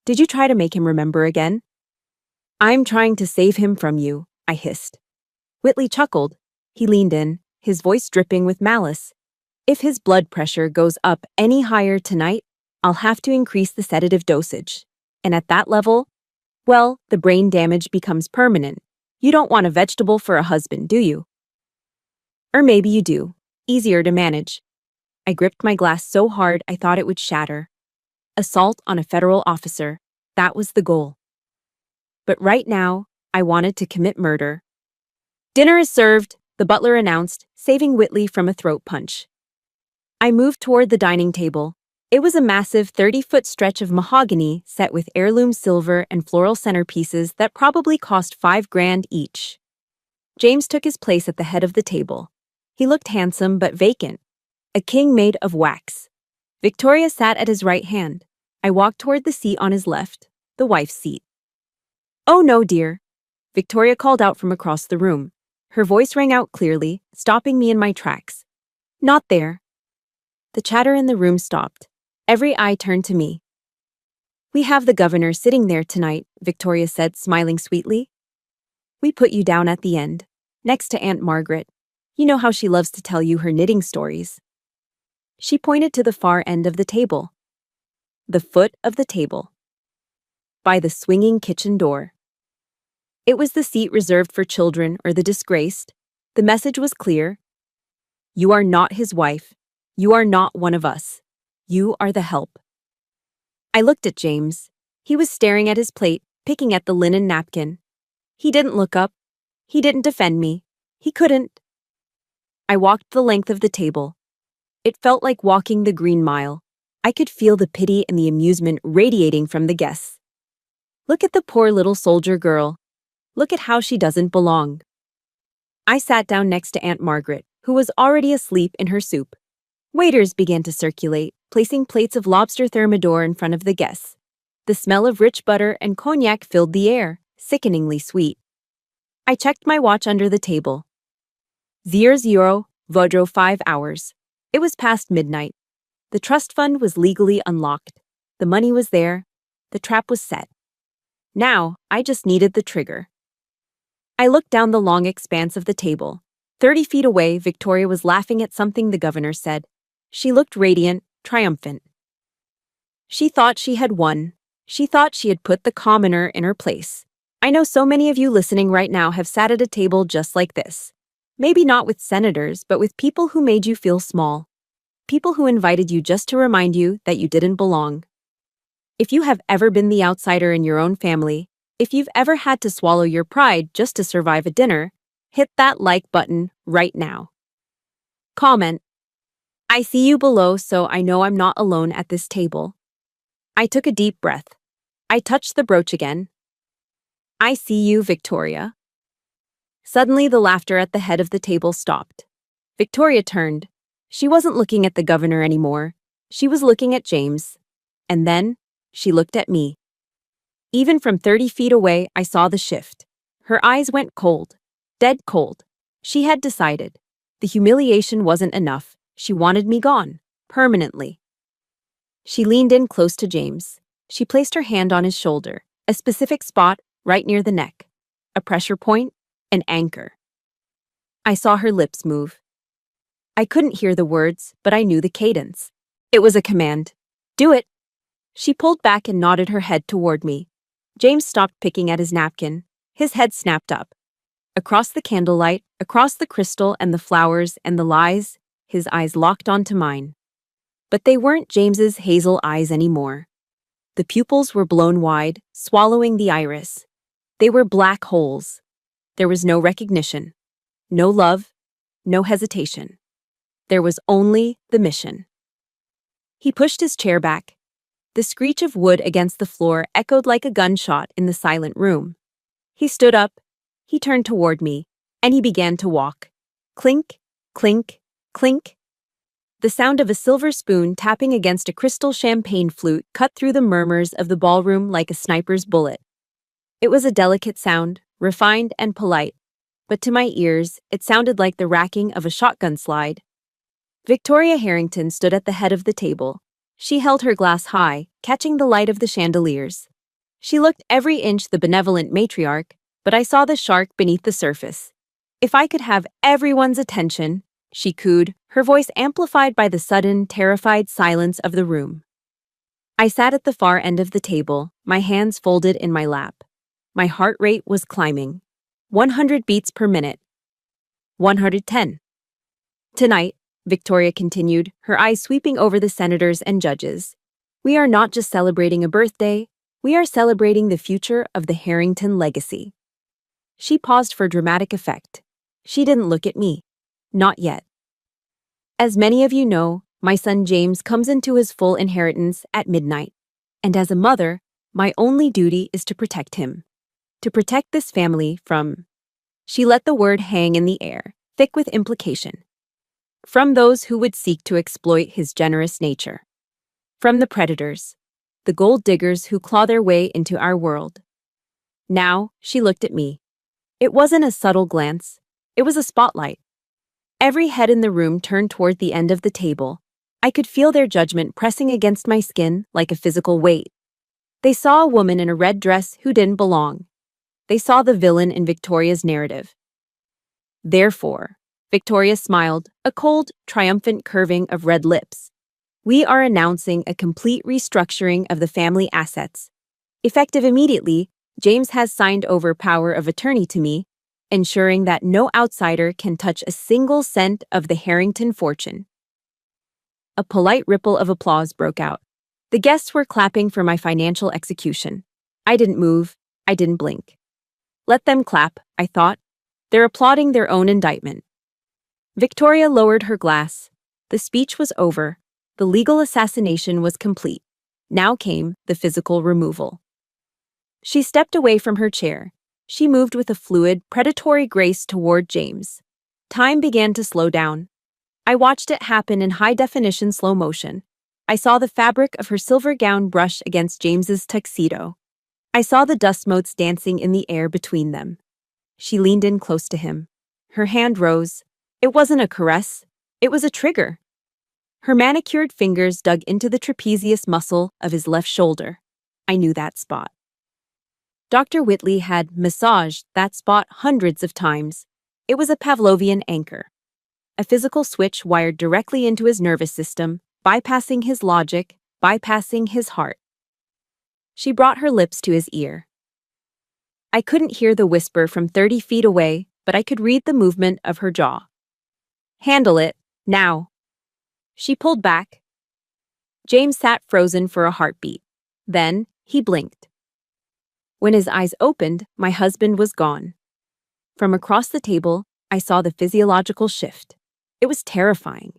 Did you try to make him remember again? I'm trying to save him from you, I hissed. Whitley chuckled. He leaned in, his voice dripping with malice. If his blood pressure goes up any higher tonight, I'll have to increase the sedative dosage. And at that level, well, the brain damage becomes permanent. You don't want a vegetable for a husband, do you? Or maybe you do. Easier to manage. I gripped my glass so hard I thought it would shatter. Assault on a federal officer. That was the goal. But right now, I wanted to commit murder. Dinner is served, the butler announced, saving Whitley from a throat punch. I moved toward the dining table. It was a massive 30-foot stretch of mahogany set with heirloom silver and floral centerpieces that probably cost $5,000 each. James took his place at the head of the table. He looked handsome but vacant. A king made of wax. Victoria sat at his right hand. I walked toward the seat on his left, the wife's seat. Oh no, dear. Victoria called out from across the room. Her voice rang out clearly, stopping me in my tracks. Not there. The chatter in the room stopped. Every eye turned to me. We have the governor sitting there tonight, Victoria said, smiling sweetly. We put you down at the end, next to Aunt Margaret. You know how she loves to tell you her knitting stories. She pointed to the far end of the table. The foot of the table. By the swinging kitchen door. It was the seat reserved for children or the disgraced. The message was clear. You are not his wife. You are not one of us. You are the help. I looked at James. He was staring at his plate, picking at the linen napkin. He didn't look up. He didn't defend me. He couldn't. I walked the length of the table. It felt like walking the Green Mile. I could feel the pity and the amusement radiating from the guests. Look at the poor little soldier girl. Look at how she doesn't belong. I sat down next to Aunt Margaret, who was already asleep in her soup. Waiters began to circulate, placing plates of lobster thermidor in front of the guests. The smell of rich butter and cognac filled the air, sickeningly sweet. I checked my watch under the table. 00, Vodro 5 hours. It was past midnight. The trust fund was legally unlocked. The money was there. The trap was set. Now, I just needed the trigger. I looked down the long expanse of the table. 30 feet away, Victoria was laughing at something the governor said. She looked radiant, triumphant. She thought she had won. She thought she had put the commoner in her place. I know so many of you listening right now have sat at a table just like this. Maybe not with senators, but with people who made you feel small. People who invited you just to remind you that you didn't belong. If you have ever been the outsider in your own family, if you've ever had to swallow your pride just to survive a dinner, hit that like button right now. Comment. I see you below, so I know I'm not alone at this table. I took a deep breath. I touched the brooch again. I see you, Victoria. Suddenly, the laughter at the head of the table stopped. Victoria turned. She wasn't looking at the governor anymore. She was looking at James. And then, she looked at me. Even from 30 feet away, I saw the shift. Her eyes went cold. Dead cold. She had decided. The humiliation wasn't enough. She wanted me gone. Permanently. She leaned in close to James. She placed her hand on his shoulder, a specific spot right near the neck. A pressure point, an anchor. I saw her lips move. I couldn't hear the words, but I knew the cadence. It was a command. Do it. She pulled back and nodded her head toward me. James stopped picking at his napkin. His head snapped up. Across the candlelight, across the crystal and the flowers and the lies, his eyes locked onto mine. But they weren't James's hazel eyes anymore. The pupils were blown wide, swallowing the iris. They were black holes. There was no recognition, no love, no hesitation. There was only the mission. He pushed his chair back. The screech of wood against the floor echoed like a gunshot in the silent room. He stood up, he turned toward me, and he began to walk. Clink, clink, clink. The sound of a silver spoon tapping against a crystal champagne flute cut through the murmurs of the ballroom like a sniper's bullet. It was a delicate sound, refined and polite, but to my ears, it sounded like the racking of a shotgun slide. Victoria Harrington stood at the head of the table. She held her glass high, catching the light of the chandeliers. She looked every inch the benevolent matriarch, but I saw the shark beneath the surface. If I could have everyone's attention, she cooed, her voice amplified by the sudden, terrified silence of the room. I sat at the far end of the table, my hands folded in my lap. My heart rate was climbing. 100 beats per minute. 110. Tonight, Victoria continued, her eyes sweeping over the senators and judges. We are not just celebrating a birthday, we are celebrating the future of the Harrington legacy. She paused for dramatic effect. She didn't look at me. Not yet. As many of you know, my son James comes into his full inheritance at midnight. And as a mother, my only duty is to protect him. To protect this family from... She let the word hang in the air, thick with implication. From those who would seek to exploit his generous nature. From the predators, the gold diggers who claw their way into our world. Now, she looked at me. It wasn't a subtle glance. It was a spotlight. Every head in the room turned toward the end of the table. I could feel their judgment pressing against my skin like a physical weight. They saw a woman in a red dress who didn't belong. They saw the villain in Victoria's narrative. Therefore, Victoria smiled, a cold, triumphant curving of red lips. We are announcing a complete restructuring of the family assets. Effective immediately, James has signed over power of attorney to me, ensuring that no outsider can touch a single cent of the Harrington fortune. A polite ripple of applause broke out. The guests were clapping for my financial execution. I didn't move. I didn't blink. Let them clap, I thought. They're applauding their own indictment. Victoria lowered her glass. The speech was over. The legal assassination was complete. Now came the physical removal. She stepped away from her chair. She moved with a fluid, predatory grace toward James. Time began to slow down. I watched it happen in high-definition slow motion. I saw the fabric of her silver gown brush against James's tuxedo. I saw the dust motes dancing in the air between them. She leaned in close to him. Her hand rose. It wasn't a caress. It was a trigger. Her manicured fingers dug into the trapezius muscle of his left shoulder. I knew that spot. Dr. Whitley had massaged that spot hundreds of times. It was a Pavlovian anchor. A physical switch wired directly into his nervous system, bypassing his logic, bypassing his heart. She brought her lips to his ear. I couldn't hear the whisper from 30 feet away, but I could read the movement of her jaw. Handle it, now. She pulled back. James sat frozen for a heartbeat. Then, he blinked. When his eyes opened, my husband was gone. From across the table, I saw the physiological shift. It was terrifying.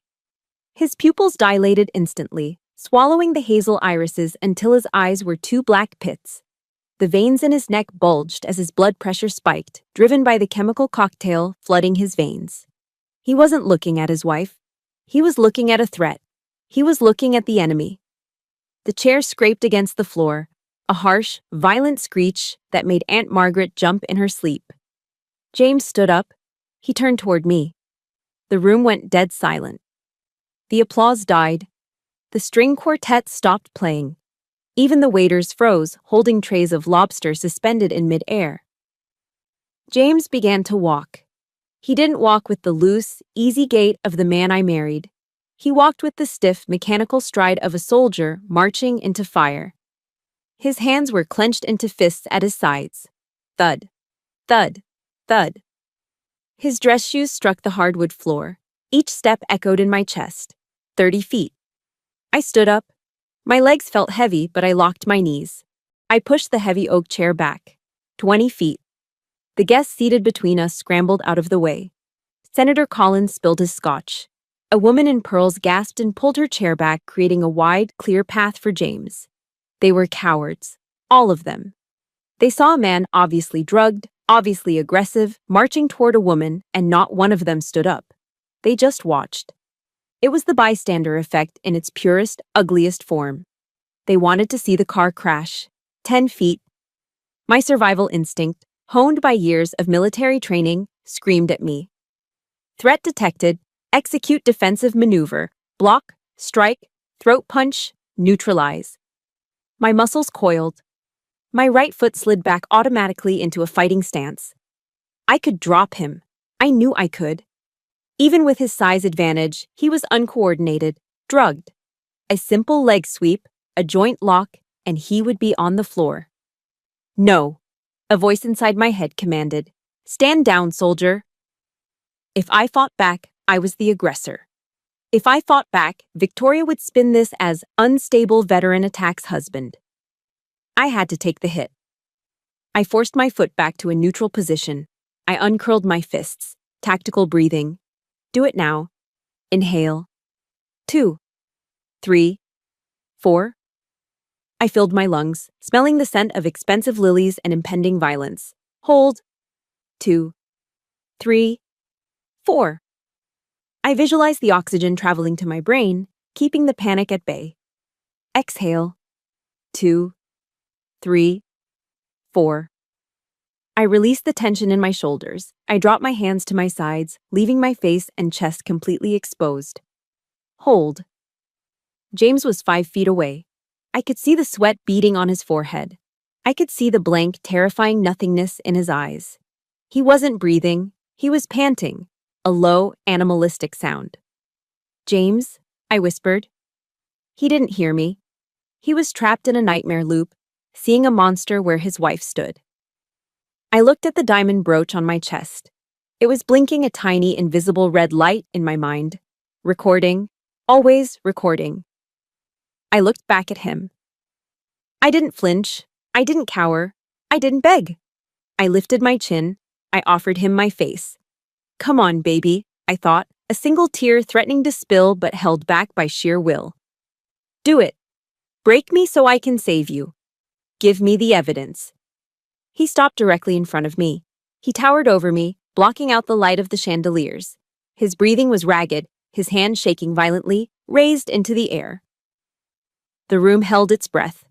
His pupils dilated instantly, swallowing the hazel irises until his eyes were two black pits. The veins in his neck bulged as his blood pressure spiked, driven by the chemical cocktail flooding his veins. He wasn't looking at his wife. He was looking at a threat. He was looking at the enemy. The chair scraped against the floor, a harsh, violent screech that made Aunt Margaret jump in her sleep. James stood up. He turned toward me. The room went dead silent. The applause died. The string quartet stopped playing. Even the waiters froze, holding trays of lobster suspended in midair. James began to walk. He didn't walk with the loose, easy gait of the man I married. He walked with the stiff, mechanical stride of a soldier marching into fire. His hands were clenched into fists at his sides. Thud, thud, thud. His dress shoes struck the hardwood floor. Each step echoed in my chest. 30 feet. I stood up. My legs felt heavy, but I locked my knees. I pushed the heavy oak chair back. 20 feet. The guests seated between us scrambled out of the way. Senator Collins spilled his scotch. A woman in pearls gasped and pulled her chair back, creating a wide, clear path for James. They were cowards. All of them. They saw a man obviously drugged, obviously aggressive, marching toward a woman, and not one of them stood up. They just watched. It was the bystander effect in its purest, ugliest form. They wanted to see the car crash. 10 feet. My survival instinct, honed by years of military training, screamed at me. Threat detected. Execute defensive maneuver. Block, strike, throat punch, neutralize. My muscles coiled. My right foot slid back automatically into a fighting stance. I could drop him. I knew I could. Even with his size advantage, he was uncoordinated, drugged. A simple leg sweep, a joint lock, and he would be on the floor. No, a voice inside my head commanded. Stand down, soldier. If I fought back, I was the aggressor. If I fought back, Victoria would spin this as unstable veteran attacks husband. I had to take the hit. I forced my foot back to a neutral position. I uncurled my fists. Tactical breathing. Do it now. Inhale. 2, 3, 4. I filled my lungs, smelling the scent of expensive lilies and impending violence. Hold. 2, 3, 4. I visualized the oxygen traveling to my brain, keeping the panic at bay. Exhale. 2, 3, 4. I released the tension in my shoulders. I dropped my hands to my sides, leaving my face and chest completely exposed. Hold. James was 5 feet away. I could see the sweat beading on his forehead. I could see the blank, terrifying nothingness in his eyes. He wasn't breathing. He was panting, a low, animalistic sound. James, I whispered. He didn't hear me. He was trapped in a nightmare loop, seeing a monster where his wife stood. I looked at the diamond brooch on my chest. It was blinking a tiny, invisible red light in my mind. Recording, always recording. I looked back at him. I didn't flinch. I didn't cower. I didn't beg. I lifted my chin. I offered him my face. Come on, baby, I thought, a single tear threatening to spill but held back by sheer will. Do it. Break me so I can save you. Give me the evidence. He stopped directly in front of me. He towered over me, blocking out the light of the chandeliers. His breathing was ragged, his hand shaking violently, raised into the air. The room held its breath.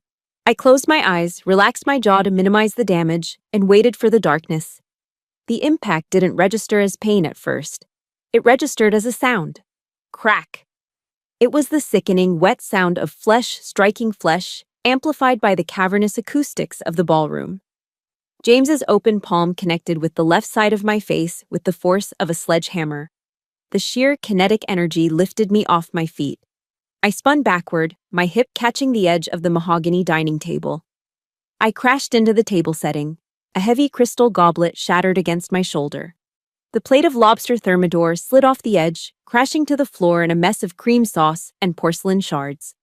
I closed my eyes, relaxed my jaw to minimize the damage, and waited for the darkness. The impact didn't register as pain at first. It registered as a sound. Crack. It was the sickening, wet sound of flesh striking flesh, amplified by the cavernous acoustics of the ballroom. James's open palm connected with the left side of my face with the force of a sledgehammer. The sheer kinetic energy lifted me off my feet. I spun backward, my hip catching the edge of the mahogany dining table. I crashed into the table setting. A heavy crystal goblet shattered against my shoulder. The plate of lobster thermidor slid off the edge, crashing to the floor in a mess of cream sauce and porcelain shards.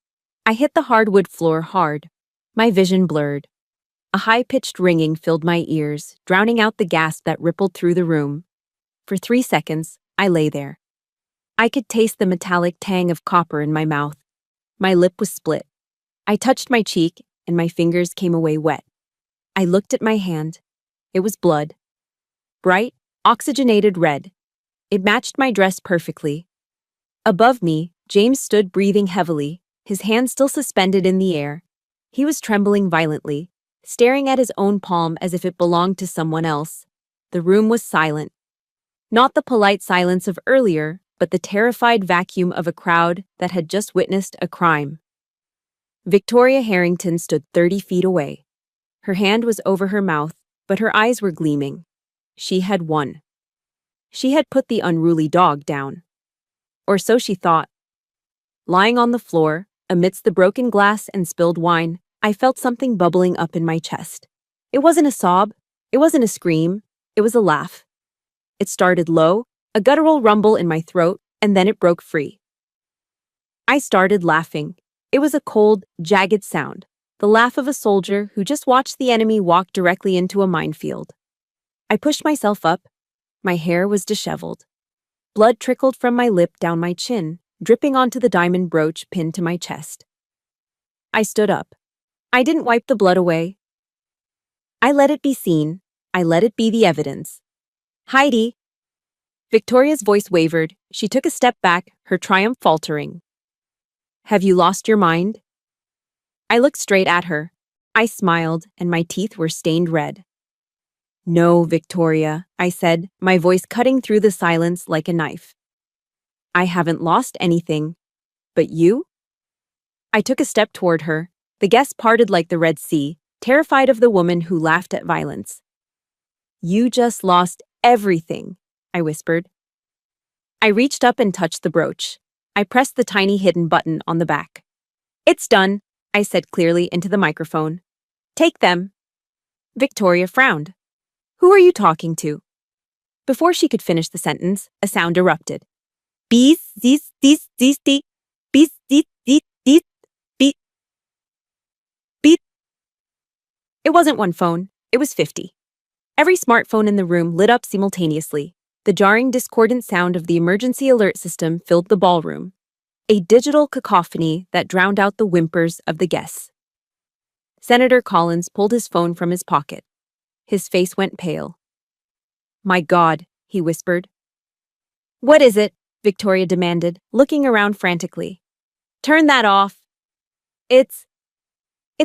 I hit the hardwood floor hard. My vision blurred. A high-pitched ringing filled my ears, drowning out the gasp that rippled through the room. For 3 seconds, I lay there. I could taste the metallic tang of copper in my mouth. My lip was split. I touched my cheek, and my fingers came away wet. I looked at my hand. It was blood. Bright, oxygenated red. It matched my dress perfectly. Above me, James stood breathing heavily, his hand still suspended in the air. He was trembling violently, staring at his own palm as if it belonged to someone else. The room was silent. Not the polite silence of earlier, but the terrified vacuum of a crowd that had just witnessed a crime. Victoria Harrington stood 30 feet away. Her hand was over her mouth, but her eyes were gleaming. She had won. She had put the unruly dog down. Or so she thought. Lying on the floor, amidst the broken glass and spilled wine, I felt something bubbling up in my chest. It wasn't a sob. It wasn't a scream. It was a laugh. It started low, a guttural rumble in my throat, and then it broke free. I started laughing. It was a cold, jagged sound, the laugh of a soldier who just watched the enemy walk directly into a minefield. I pushed myself up. My hair was disheveled. Blood trickled from my lip down my chin, dripping onto the diamond brooch pinned to my chest. I stood up. I didn't wipe the blood away. I let it be seen. I let it be the evidence. Heidi! Victoria's voice wavered. She took a step back, her triumph faltering. Have you lost your mind? I looked straight at her. I smiled, and my teeth were stained red. No, Victoria, I said, my voice cutting through the silence like a knife. I haven't lost anything. But you? I took a step toward her. The guest parted like the Red Sea, terrified of the woman who laughed at violence. You just lost everything, I whispered. I reached up and touched the brooch. I pressed the tiny hidden button on the back. It's done, I said clearly into the microphone. Take them. Victoria frowned. Who are you talking to? Before she could finish the sentence, a sound erupted. Bees, these, bees, these, bees, bees. It wasn't one phone, it was 50. Every smartphone in the room lit up simultaneously. The jarring, discordant sound of the emergency alert system filled the ballroom, a digital cacophony that drowned out the whimpers of the guests. Senator Collins pulled his phone from his pocket. His face went pale. My God, he whispered. What is it? Victoria demanded, looking around frantically. Turn that off. It's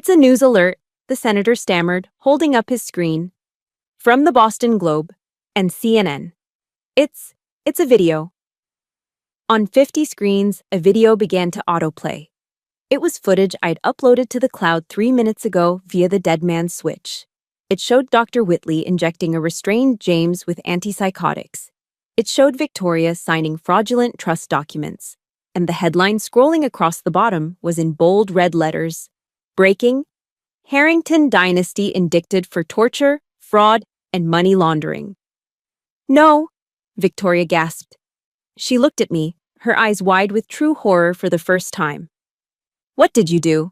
a news alert, the senator stammered, holding up his screen. From the Boston Globe and CNN. It's a video. On 50 screens, a video began to autoplay. It was footage I'd uploaded to the cloud 3 minutes ago via the dead man's switch. It showed Dr. Whitley injecting a restrained James with antipsychotics. It showed Victoria signing fraudulent trust documents. And the headline scrolling across the bottom was in bold red letters. Breaking: Harrington Dynasty indicted for torture, fraud, and money laundering. No, Victoria gasped. She looked at me, her eyes wide with true horror for the first time. What did you do?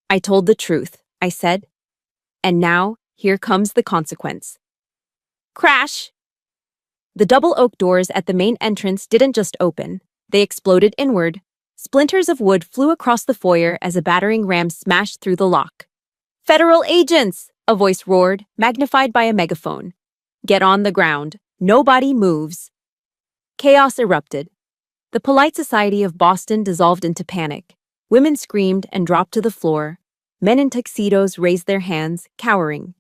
I told the truth, I said. And now, here comes the consequence. Crash! The double oak doors at the main entrance didn't just open, they exploded inward. Splinters of wood flew across the foyer as a battering ram smashed through the lock. Federal agents! A voice roared, magnified by a megaphone. Get on the ground. Nobody moves. Chaos erupted. The polite society of Boston dissolved into panic. Women screamed and dropped to the floor. Men in tuxedos raised their hands, cowering.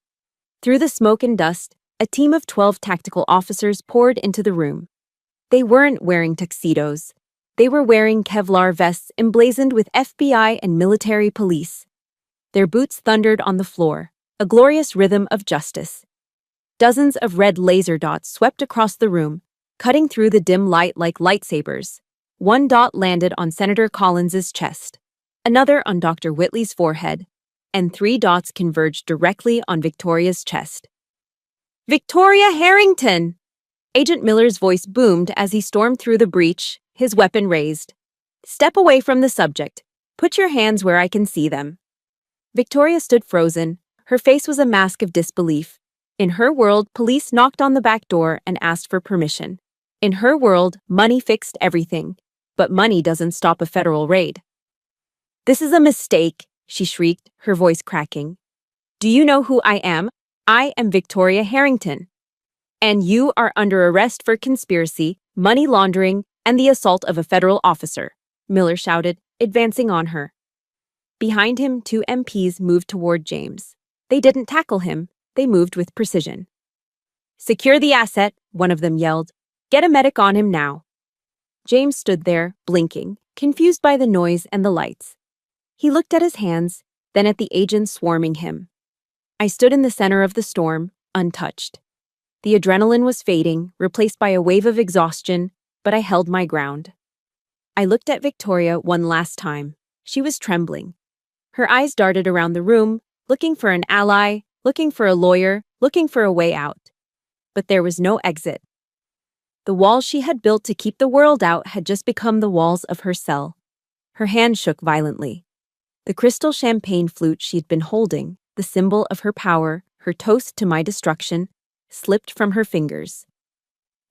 Through the smoke and dust, a team of 12 tactical officers poured into the room. They weren't wearing tuxedos. They were wearing Kevlar vests emblazoned with FBI and military police. Their boots thundered on the floor, a glorious rhythm of justice. Dozens of red laser dots swept across the room, cutting through the dim light like lightsabers. One dot landed on Senator Collins's chest, another on Dr. Whitley's forehead, and 3 dots converged directly on Victoria's chest. Victoria Harrington! Agent Miller's voice boomed as he stormed through the breach, his weapon raised. Step away from the subject. Put your hands where I can see them. Victoria stood frozen. Her face was a mask of disbelief. In her world, police knocked on the back door and asked for permission. In her world, money fixed everything. But money doesn't stop a federal raid. This is a mistake, she shrieked, her voice cracking. Do you know who I am? I am Victoria Harrington. And you are under arrest for conspiracy, money laundering, and the assault of a federal officer, Miller shouted, advancing on her. Behind him, 2 MPs moved toward James. They didn't tackle him, they moved with precision. Secure the asset, one of them yelled. Get a medic on him now. James stood there, blinking, confused by the noise and the lights. He looked at his hands, then at the agents swarming him. I stood in the center of the storm, untouched. The adrenaline was fading, replaced by a wave of exhaustion, but I held my ground. I looked at Victoria one last time. She was trembling. Her eyes darted around the room, looking for an ally, looking for a lawyer, looking for a way out. But there was no exit. The walls she had built to keep the world out had just become the walls of her cell. Her hand shook violently. The crystal champagne flute she'd been holding, the symbol of her power, her toast to my destruction, slipped from her fingers.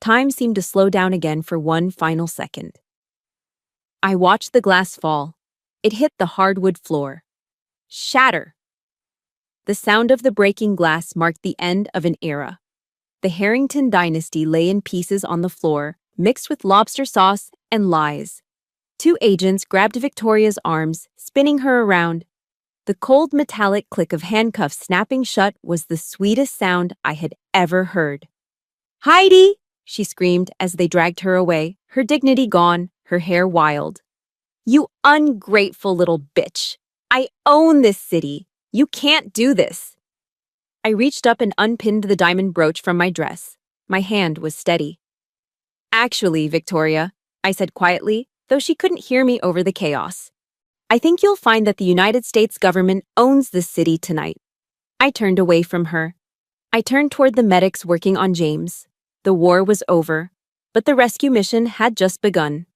Time seemed to slow down again for one final second. I watched the glass fall. It hit the hardwood floor. Shatter! The sound of the breaking glass marked the end of an era. The Harrington dynasty lay in pieces on the floor, mixed with lobster sauce and lies. 2 agents grabbed Victoria's arms, spinning her around. The cold metallic click of handcuffs snapping shut was the sweetest sound I had ever heard. Heidi! She screamed as they dragged her away, her dignity gone, her hair wild. You ungrateful little bitch! I own this city! You can't do this! I reached up and unpinned the diamond brooch from my dress. My hand was steady. Actually, Victoria, I said quietly, though she couldn't hear me over the chaos. I think you'll find that the United States government owns this city tonight. I turned away from her. I turned toward the medics working on James. The war was over, but the rescue mission had just begun.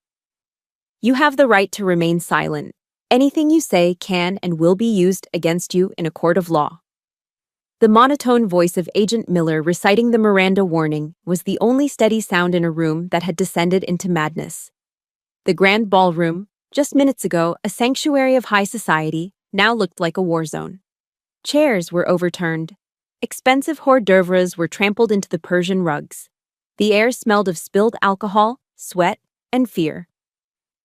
You have the right to remain silent. Anything you say can and will be used against you in a court of law. The monotone voice of Agent Miller reciting the Miranda warning was the only steady sound in a room that had descended into madness. The grand ballroom, just minutes ago a sanctuary of high society, now looked like a war zone. Chairs were overturned. Expensive hors d'oeuvres were trampled into the Persian rugs. The air smelled of spilled alcohol, sweat, and fear.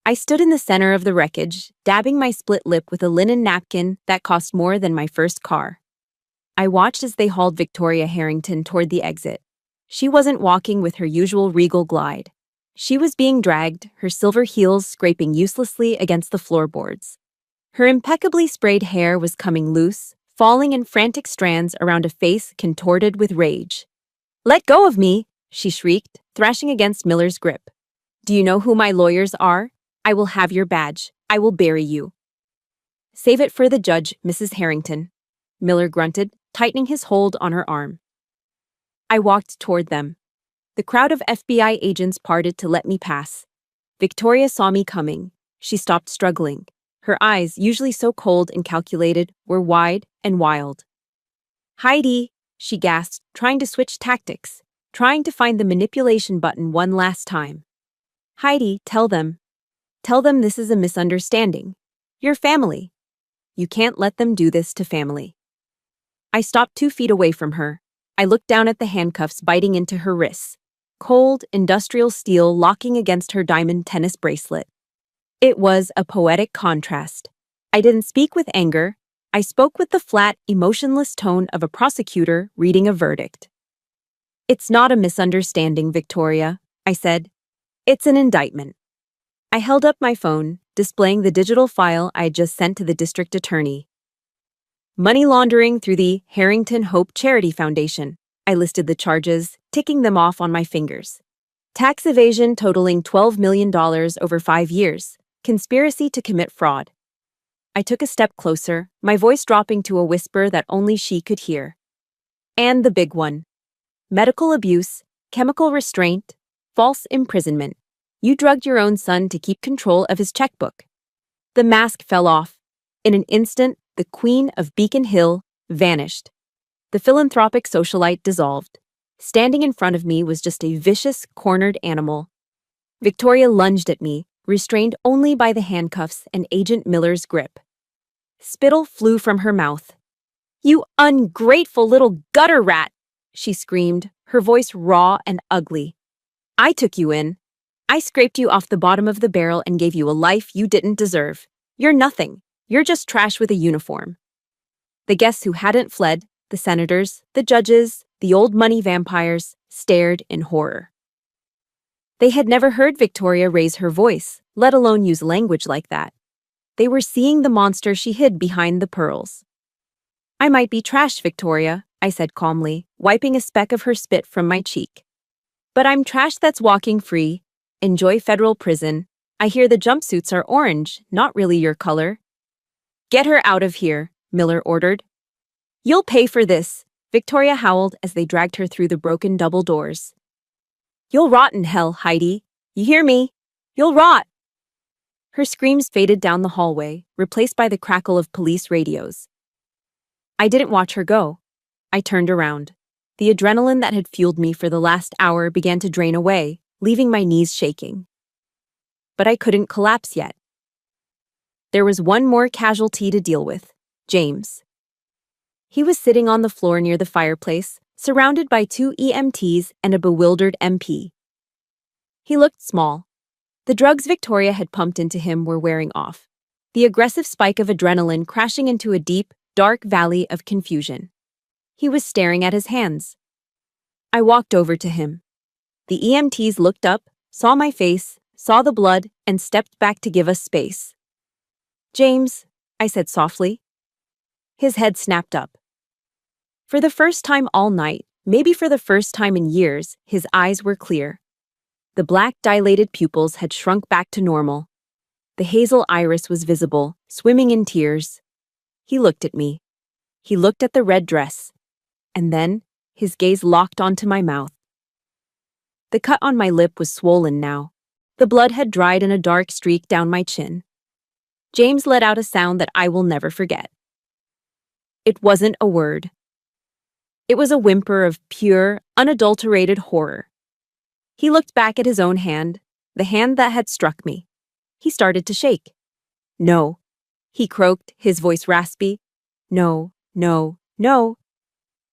I stood in the center of the wreckage, dabbing my split lip with a linen napkin that cost more than my first car. I watched as they hauled Victoria Harrington toward the exit. She wasn't walking with her usual regal glide. She was being dragged, her silver heels scraping uselessly against the floorboards. Her impeccably sprayed hair was coming loose, falling in frantic strands around a face contorted with rage. "Let go of me!" she shrieked, thrashing against Miller's grip. "Do you know who my lawyers are? I will have your badge. I will bury you." "Save it for the judge, Mrs. Harrington," Miller grunted, tightening his hold on her arm. I walked toward them. The crowd of FBI agents parted to let me pass. Victoria saw me coming. She stopped struggling. Her eyes, usually so cold and calculated, were wide and wild. "Heidi," she gasped, trying to switch tactics, trying to find the manipulation button one last time. "Heidi, tell them. Tell them this is a misunderstanding. Your family. You can't let them do this to family." I stopped 2 feet away from her. I looked down at the handcuffs biting into her wrists. Cold, industrial steel locking against her diamond tennis bracelet. It was a poetic contrast. I didn't speak with anger. I spoke with the flat, emotionless tone of a prosecutor reading a verdict. "It's not a misunderstanding, Victoria," I said. "It's an indictment." I held up my phone, displaying the digital file I had just sent to the district attorney. "Money laundering through the Harrington Hope Charity Foundation." I listed the charges, ticking them off on my fingers. "Tax evasion totaling $12 million over 5 years. Conspiracy to commit fraud." I took a step closer, my voice dropping to a whisper that only she could hear. "And the big one. Medical abuse, chemical restraint, false imprisonment. You drugged your own son to keep control of his checkbook." The mask fell off. In an instant, the Queen of Beacon Hill vanished. The philanthropic socialite dissolved. Standing in front of me was just a vicious, cornered animal. Victoria lunged at me, restrained only by the handcuffs and Agent Miller's grip. Spittle flew from her mouth. "You ungrateful little gutter rat!" she screamed, her voice raw and ugly. "I took you in. I scraped you off the bottom of the barrel and gave you a life you didn't deserve. You're nothing. You're just trash with a uniform." The guests who hadn't fled, the senators, the judges, the old money vampires, stared in horror. They had never heard Victoria raise her voice, let alone use language like that. They were seeing the monster she hid behind the pearls. "I might be trash, Victoria," I said calmly, wiping a speck of her spit from my cheek. "But I'm trash that's walking free. Enjoy federal prison. I hear the jumpsuits are orange, not really your color." "Get her out of here," Miller ordered. "You'll pay for this," Victoria howled as they dragged her through the broken double doors. "You'll rot in hell, Heidi. You hear me? You'll rot." Her screams faded down the hallway, replaced by the crackle of police radios. I didn't watch her go. I turned around. The adrenaline that had fueled me for the last hour began to drain away, leaving my knees shaking. But I couldn't collapse yet. There was one more casualty to deal with: James. He was sitting on the floor near the fireplace, surrounded by 2 EMTs and a bewildered MP. He looked small. The drugs Victoria had pumped into him were wearing off, the aggressive spike of adrenaline crashing into a deep, dark valley of confusion. He was staring at his hands. I walked over to him. The EMTs looked up, saw my face, saw the blood, and stepped back to give us space. "James," I said softly. His head snapped up. For the first time all night, maybe for the first time in years, his eyes were clear. The black dilated pupils had shrunk back to normal. The hazel iris was visible, swimming in tears. He looked at me. He looked at the red dress. And then, his gaze locked onto my mouth. The cut on my lip was swollen now. The blood had dried in a dark streak down my chin. James let out a sound that I will never forget. It wasn't a word. It was a whimper of pure, unadulterated horror. He looked back at his own hand, the hand that had struck me. He started to shake. "No," he croaked, his voice raspy. "No, no, no."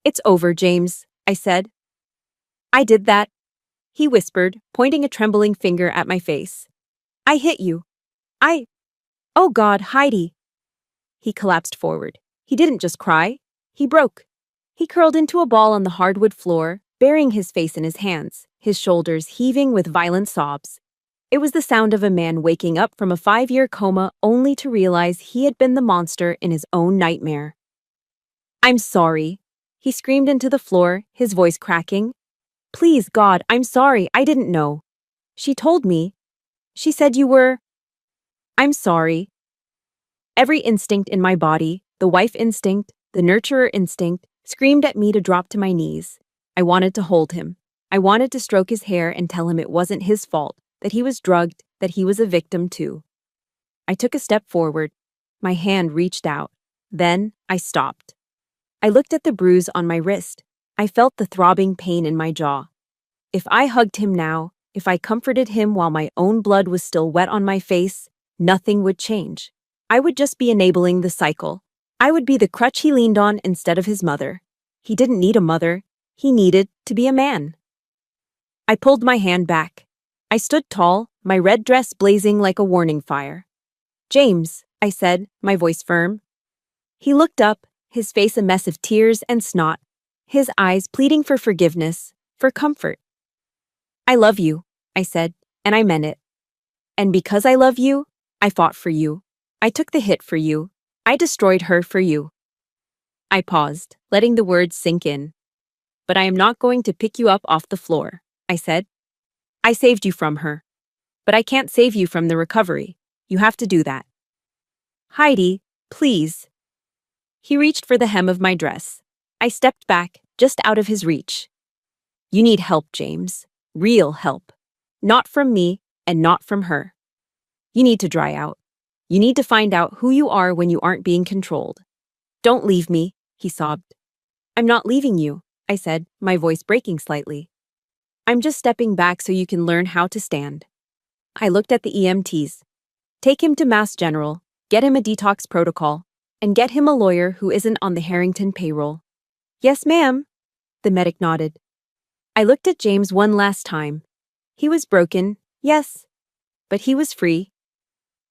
"It's over, James," I said. "I did that," he whispered, pointing a trembling finger at my face. "I hit you. Oh God, Heidi." He collapsed forward. He didn't just cry. He broke. He curled into a ball on the hardwood floor, burying his face in his hands, his shoulders heaving with violent sobs. It was the sound of a man waking up from a 5-year coma only to realize he had been the monster in his own nightmare. "I'm sorry," he screamed into the floor, his voice cracking. "Please, God, I'm sorry, I didn't know. She told me. She said you were. I'm sorry." Every instinct in my body, the wife instinct, the nurturer instinct, screamed at me to drop to my knees. I wanted to hold him. I wanted to stroke his hair and tell him it wasn't his fault, that he was drugged, that he was a victim too. I took a step forward. My hand reached out. Then I stopped. I looked at the bruise on my wrist. I felt the throbbing pain in my jaw. If I hugged him now, if I comforted him while my own blood was still wet on my face, nothing would change. I would just be enabling the cycle. I would be the crutch he leaned on instead of his mother. He didn't need a mother. He needed to be a man. I pulled my hand back. I stood tall, my red dress blazing like a warning fire. "James," I said, my voice firm. He looked up, his face a mess of tears and snot, his eyes pleading for forgiveness, for comfort. "I love you," I said, and I meant it. "And because I love you, I fought for you. I took the hit for you. I destroyed her for you." I paused, letting the words sink in. "But I am not going to pick you up off the floor," I said. "I saved you from her. But I can't save you from the recovery. You have to do that. Heidi, please." He reached for the hem of my dress. I stepped back, just out of his reach. "You need help, James. Real help. Not from me, and not from her. You need to dry out. You need to find out who you are when you aren't being controlled. Don't leave me," he sobbed. "I'm not leaving you," I said, my voice breaking slightly. "I'm just stepping back so you can learn how to stand." I looked at the EMTs. "Take him to Mass General, get him a detox protocol, and get him a lawyer who isn't on the Harrington payroll." "Yes, ma'am." The medic nodded. I looked at James one last time. He was broken, yes, but he was free.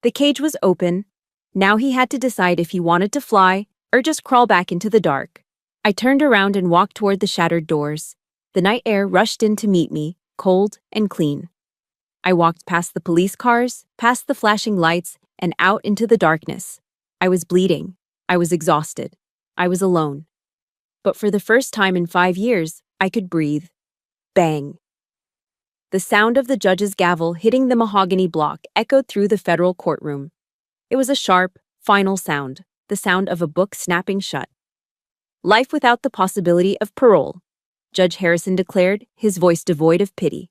The cage was open. Now he had to decide if he wanted to fly or just crawl back into the dark. I turned around and walked toward the shattered doors. The night air rushed in to meet me, cold and clean. I walked past the police cars, past the flashing lights, and out into the darkness. I was bleeding. I was exhausted. I was alone. But for the first time in 5 years, I could breathe. Bang. The sound of the judge's gavel hitting the mahogany block echoed through the federal courtroom. It was a sharp, final sound, the sound of a book snapping shut. "Life without the possibility of parole," Judge Harrison declared, his voice devoid of pity.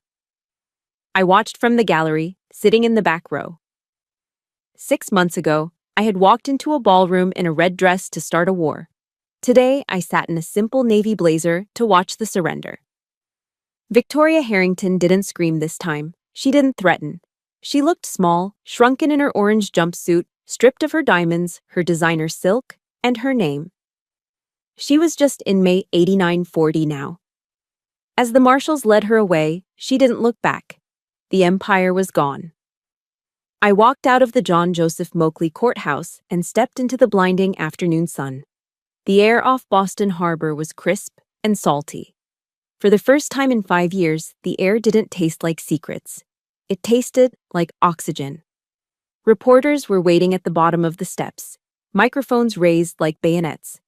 I watched from the gallery, sitting in the back row. 6 months ago, I had walked into a ballroom in a red dress to start a war. Today, I sat in a simple navy blazer to watch the surrender. Victoria Harrington didn't scream this time. She didn't threaten. She looked small, shrunken in her orange jumpsuit, stripped of her diamonds, her designer silk, and her name. She was just inmate 8940 now. As the marshals led her away, she didn't look back. The empire was gone. I walked out of the John Joseph Moakley courthouse and stepped into the blinding afternoon sun. The air off Boston Harbor was crisp and salty. For the first time in 5 years, the air didn't taste like secrets. It tasted like oxygen. Reporters were waiting at the bottom of the steps, microphones raised like bayonets.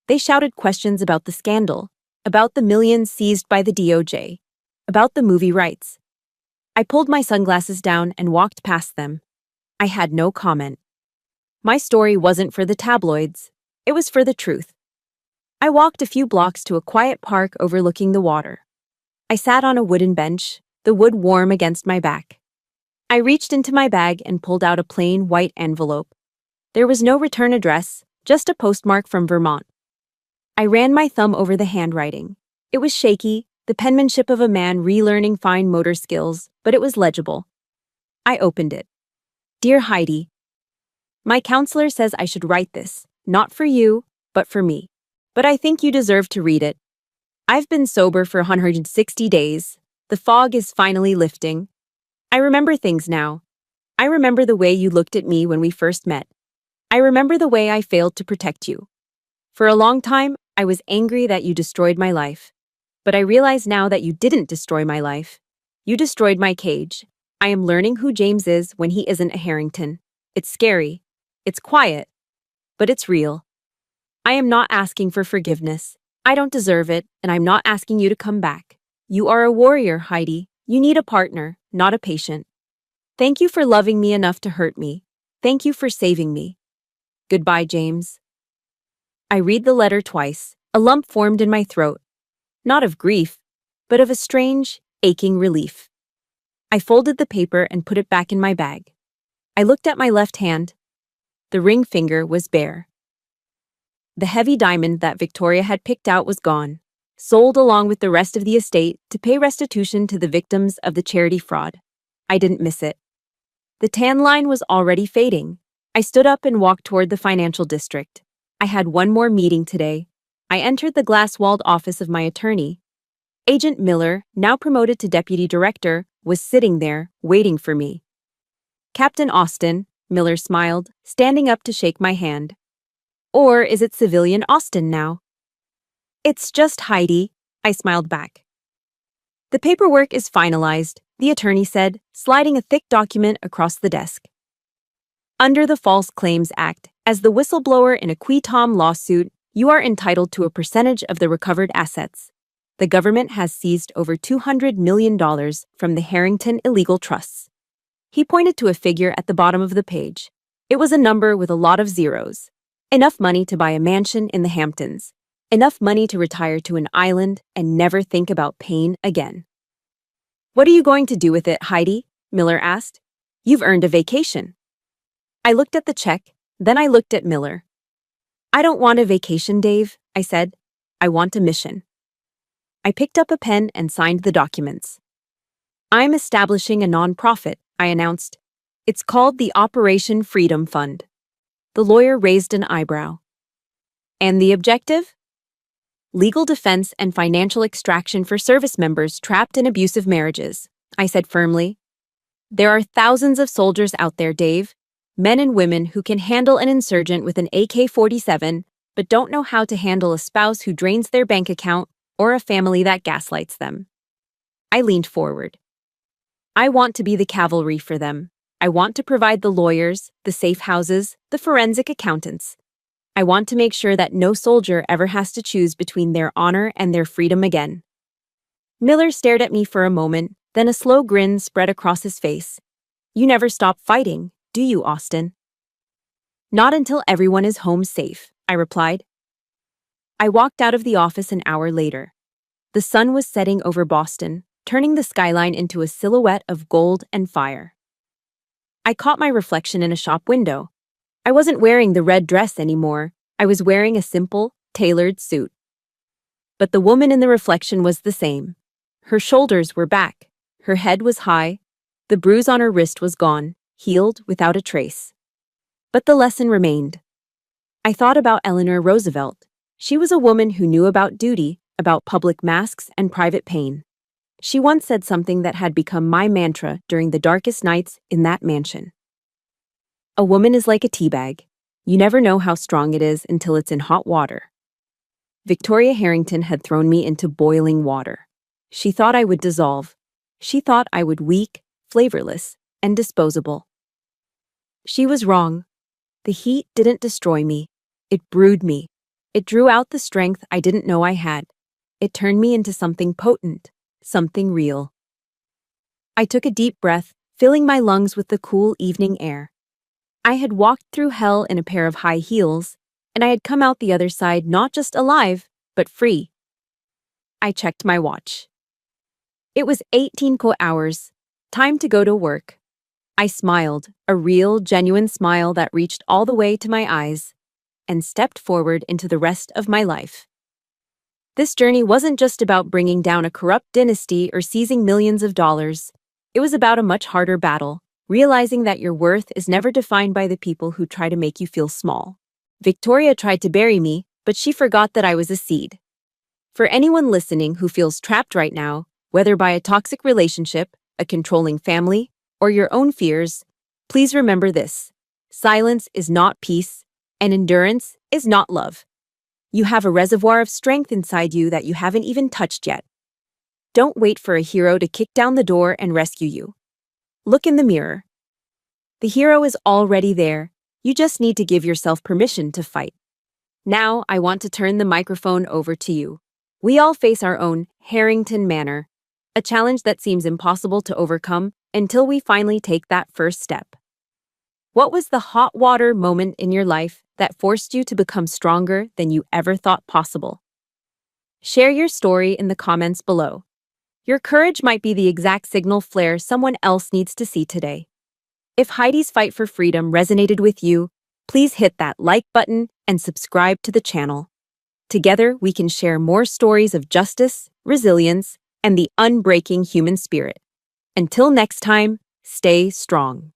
They shouted questions about the scandal, about the millions seized by the DOJ, about the movie rights. I pulled my sunglasses down and walked past them. I had no comment. My story wasn't for the tabloids. It was for the truth. I walked a few blocks to a quiet park overlooking the water. I sat on a wooden bench, the wood warm against my back. I reached into my bag and pulled out a plain white envelope. There was no return address, just a postmark from Vermont. I ran my thumb over the handwriting. It was shaky, the penmanship of a man relearning fine motor skills, but it was legible. I opened it. "Dear Heidi, my counselor says I should write this, not for you, but for me. But I think you deserve to read it. I've been sober for 160 days. The fog is finally lifting. I remember things now. I remember the way you looked at me when we first met. I remember the way I failed to protect you. For a long time, I was angry that you destroyed my life. But I realize now that you didn't destroy my life. You destroyed my cage. I am learning who James is when he isn't a Harrington. It's scary. It's quiet. But it's real. I am not asking for forgiveness. I don't deserve it, and I'm not asking you to come back. You are a warrior, Heidi. You need a partner, not a patient. Thank you for loving me enough to hurt me. Thank you for saving me. Goodbye, James. I read the letter twice. A lump formed in my throat. Not of grief, but of a strange, aching relief. I folded the paper and put it back in my bag. I looked at my left hand. The ring finger was bare. The heavy diamond that Victoria had picked out was gone, sold along with the rest of the estate to pay restitution to the victims of the charity fraud. I didn't miss it. The tan line was already fading. I stood up and walked toward the financial district. I had one more meeting today. I entered the glass-walled office of my attorney. Agent Miller, now promoted to deputy director, was sitting there, waiting for me. Captain Austin, Miller smiled, standing up to shake my hand. Or is it civilian Austin now? It's just Heidi, I smiled back. The paperwork is finalized, the attorney said, sliding a thick document across the desk. Under the False Claims Act, as the whistleblower in a Qui Tam lawsuit, you are entitled to a percentage of the recovered assets. The government has seized over $200 million from the Harrington illegal trusts. He pointed to a figure at the bottom of the page. It was a number with a lot of zeros. Enough money to buy a mansion in the Hamptons. Enough money to retire to an island and never think about pain again. What are you going to do with it, Heidi? Miller asked. You've earned a vacation. I looked at the check, then I looked at Miller. I don't want a vacation, Dave, I said. I want a mission. I picked up a pen and signed the documents. I'm establishing a nonprofit, I announced. It's called the Operation Freedom Fund. The lawyer raised an eyebrow. And the objective? Legal defense and financial extraction for service members trapped in abusive marriages, I said firmly. There are thousands of soldiers out there, Dave. Men and women who can handle an insurgent with an AK-47, but don't know how to handle a spouse who drains their bank account or a family that gaslights them. I leaned forward. I want to be the cavalry for them. I want to provide the lawyers, the safe houses, the forensic accountants. I want to make sure that no soldier ever has to choose between their honor and their freedom again. Miller stared at me for a moment, then a slow grin spread across his face. You never stop fighting, do you, Austin? Not until everyone is home safe, I replied. I walked out of the office an hour later. The sun was setting over Boston, turning the skyline into a silhouette of gold and fire. I caught my reflection in a shop window. I wasn't wearing the red dress anymore. I was wearing a simple, tailored suit. But the woman in the reflection was the same. Her shoulders were back. Her head was high. The bruise on her wrist was gone, healed without a trace. But the lesson remained. I thought about Eleanor Roosevelt. She was a woman who knew about duty, about public masks and private pain. She once said something that had become my mantra during the darkest nights in that mansion. A woman is like a tea bag. You never know how strong it is until it's in hot water. Victoria Harrington had thrown me into boiling water. She thought I would dissolve. She thought I would weak, flavorless, and disposable. She was wrong. The heat didn't destroy me. It brewed me. It drew out the strength I didn't know I had. It turned me into something potent, something real. I took a deep breath, filling my lungs with the cool evening air. I had walked through hell in a pair of high heels, and I had come out the other side not just alive, but free. I checked my watch. It was 18 hours. Time to go to work. I smiled, a real, genuine smile that reached all the way to my eyes, and stepped forward into the rest of my life. This journey wasn't just about bringing down a corrupt dynasty or seizing millions of dollars. It was about a much harder battle, realizing that your worth is never defined by the people who try to make you feel small. Victoria tried to bury me, but she forgot that I was a seed. For anyone listening who feels trapped right now, whether by a toxic relationship, a controlling family, or your own fears, please remember this. Silence is not peace, and endurance is not love. You have a reservoir of strength inside you that you haven't even touched yet. Don't wait for a hero to kick down the door and rescue you. Look in the mirror. The hero is already there. You just need to give yourself permission to fight. Now, I want to turn the microphone over to you. We all face our own Harrington Manor, a challenge that seems impossible to overcome until we finally take that first step. What was the hot water moment in your life that forced you to become stronger than you ever thought possible? Share your story in the comments below. Your courage might be the exact signal flare someone else needs to see today. If Heidi's fight for freedom resonated with you, please hit that like button and subscribe to the channel. Together, we can share more stories of justice, resilience, and the unbreaking human spirit. Until next time, stay strong.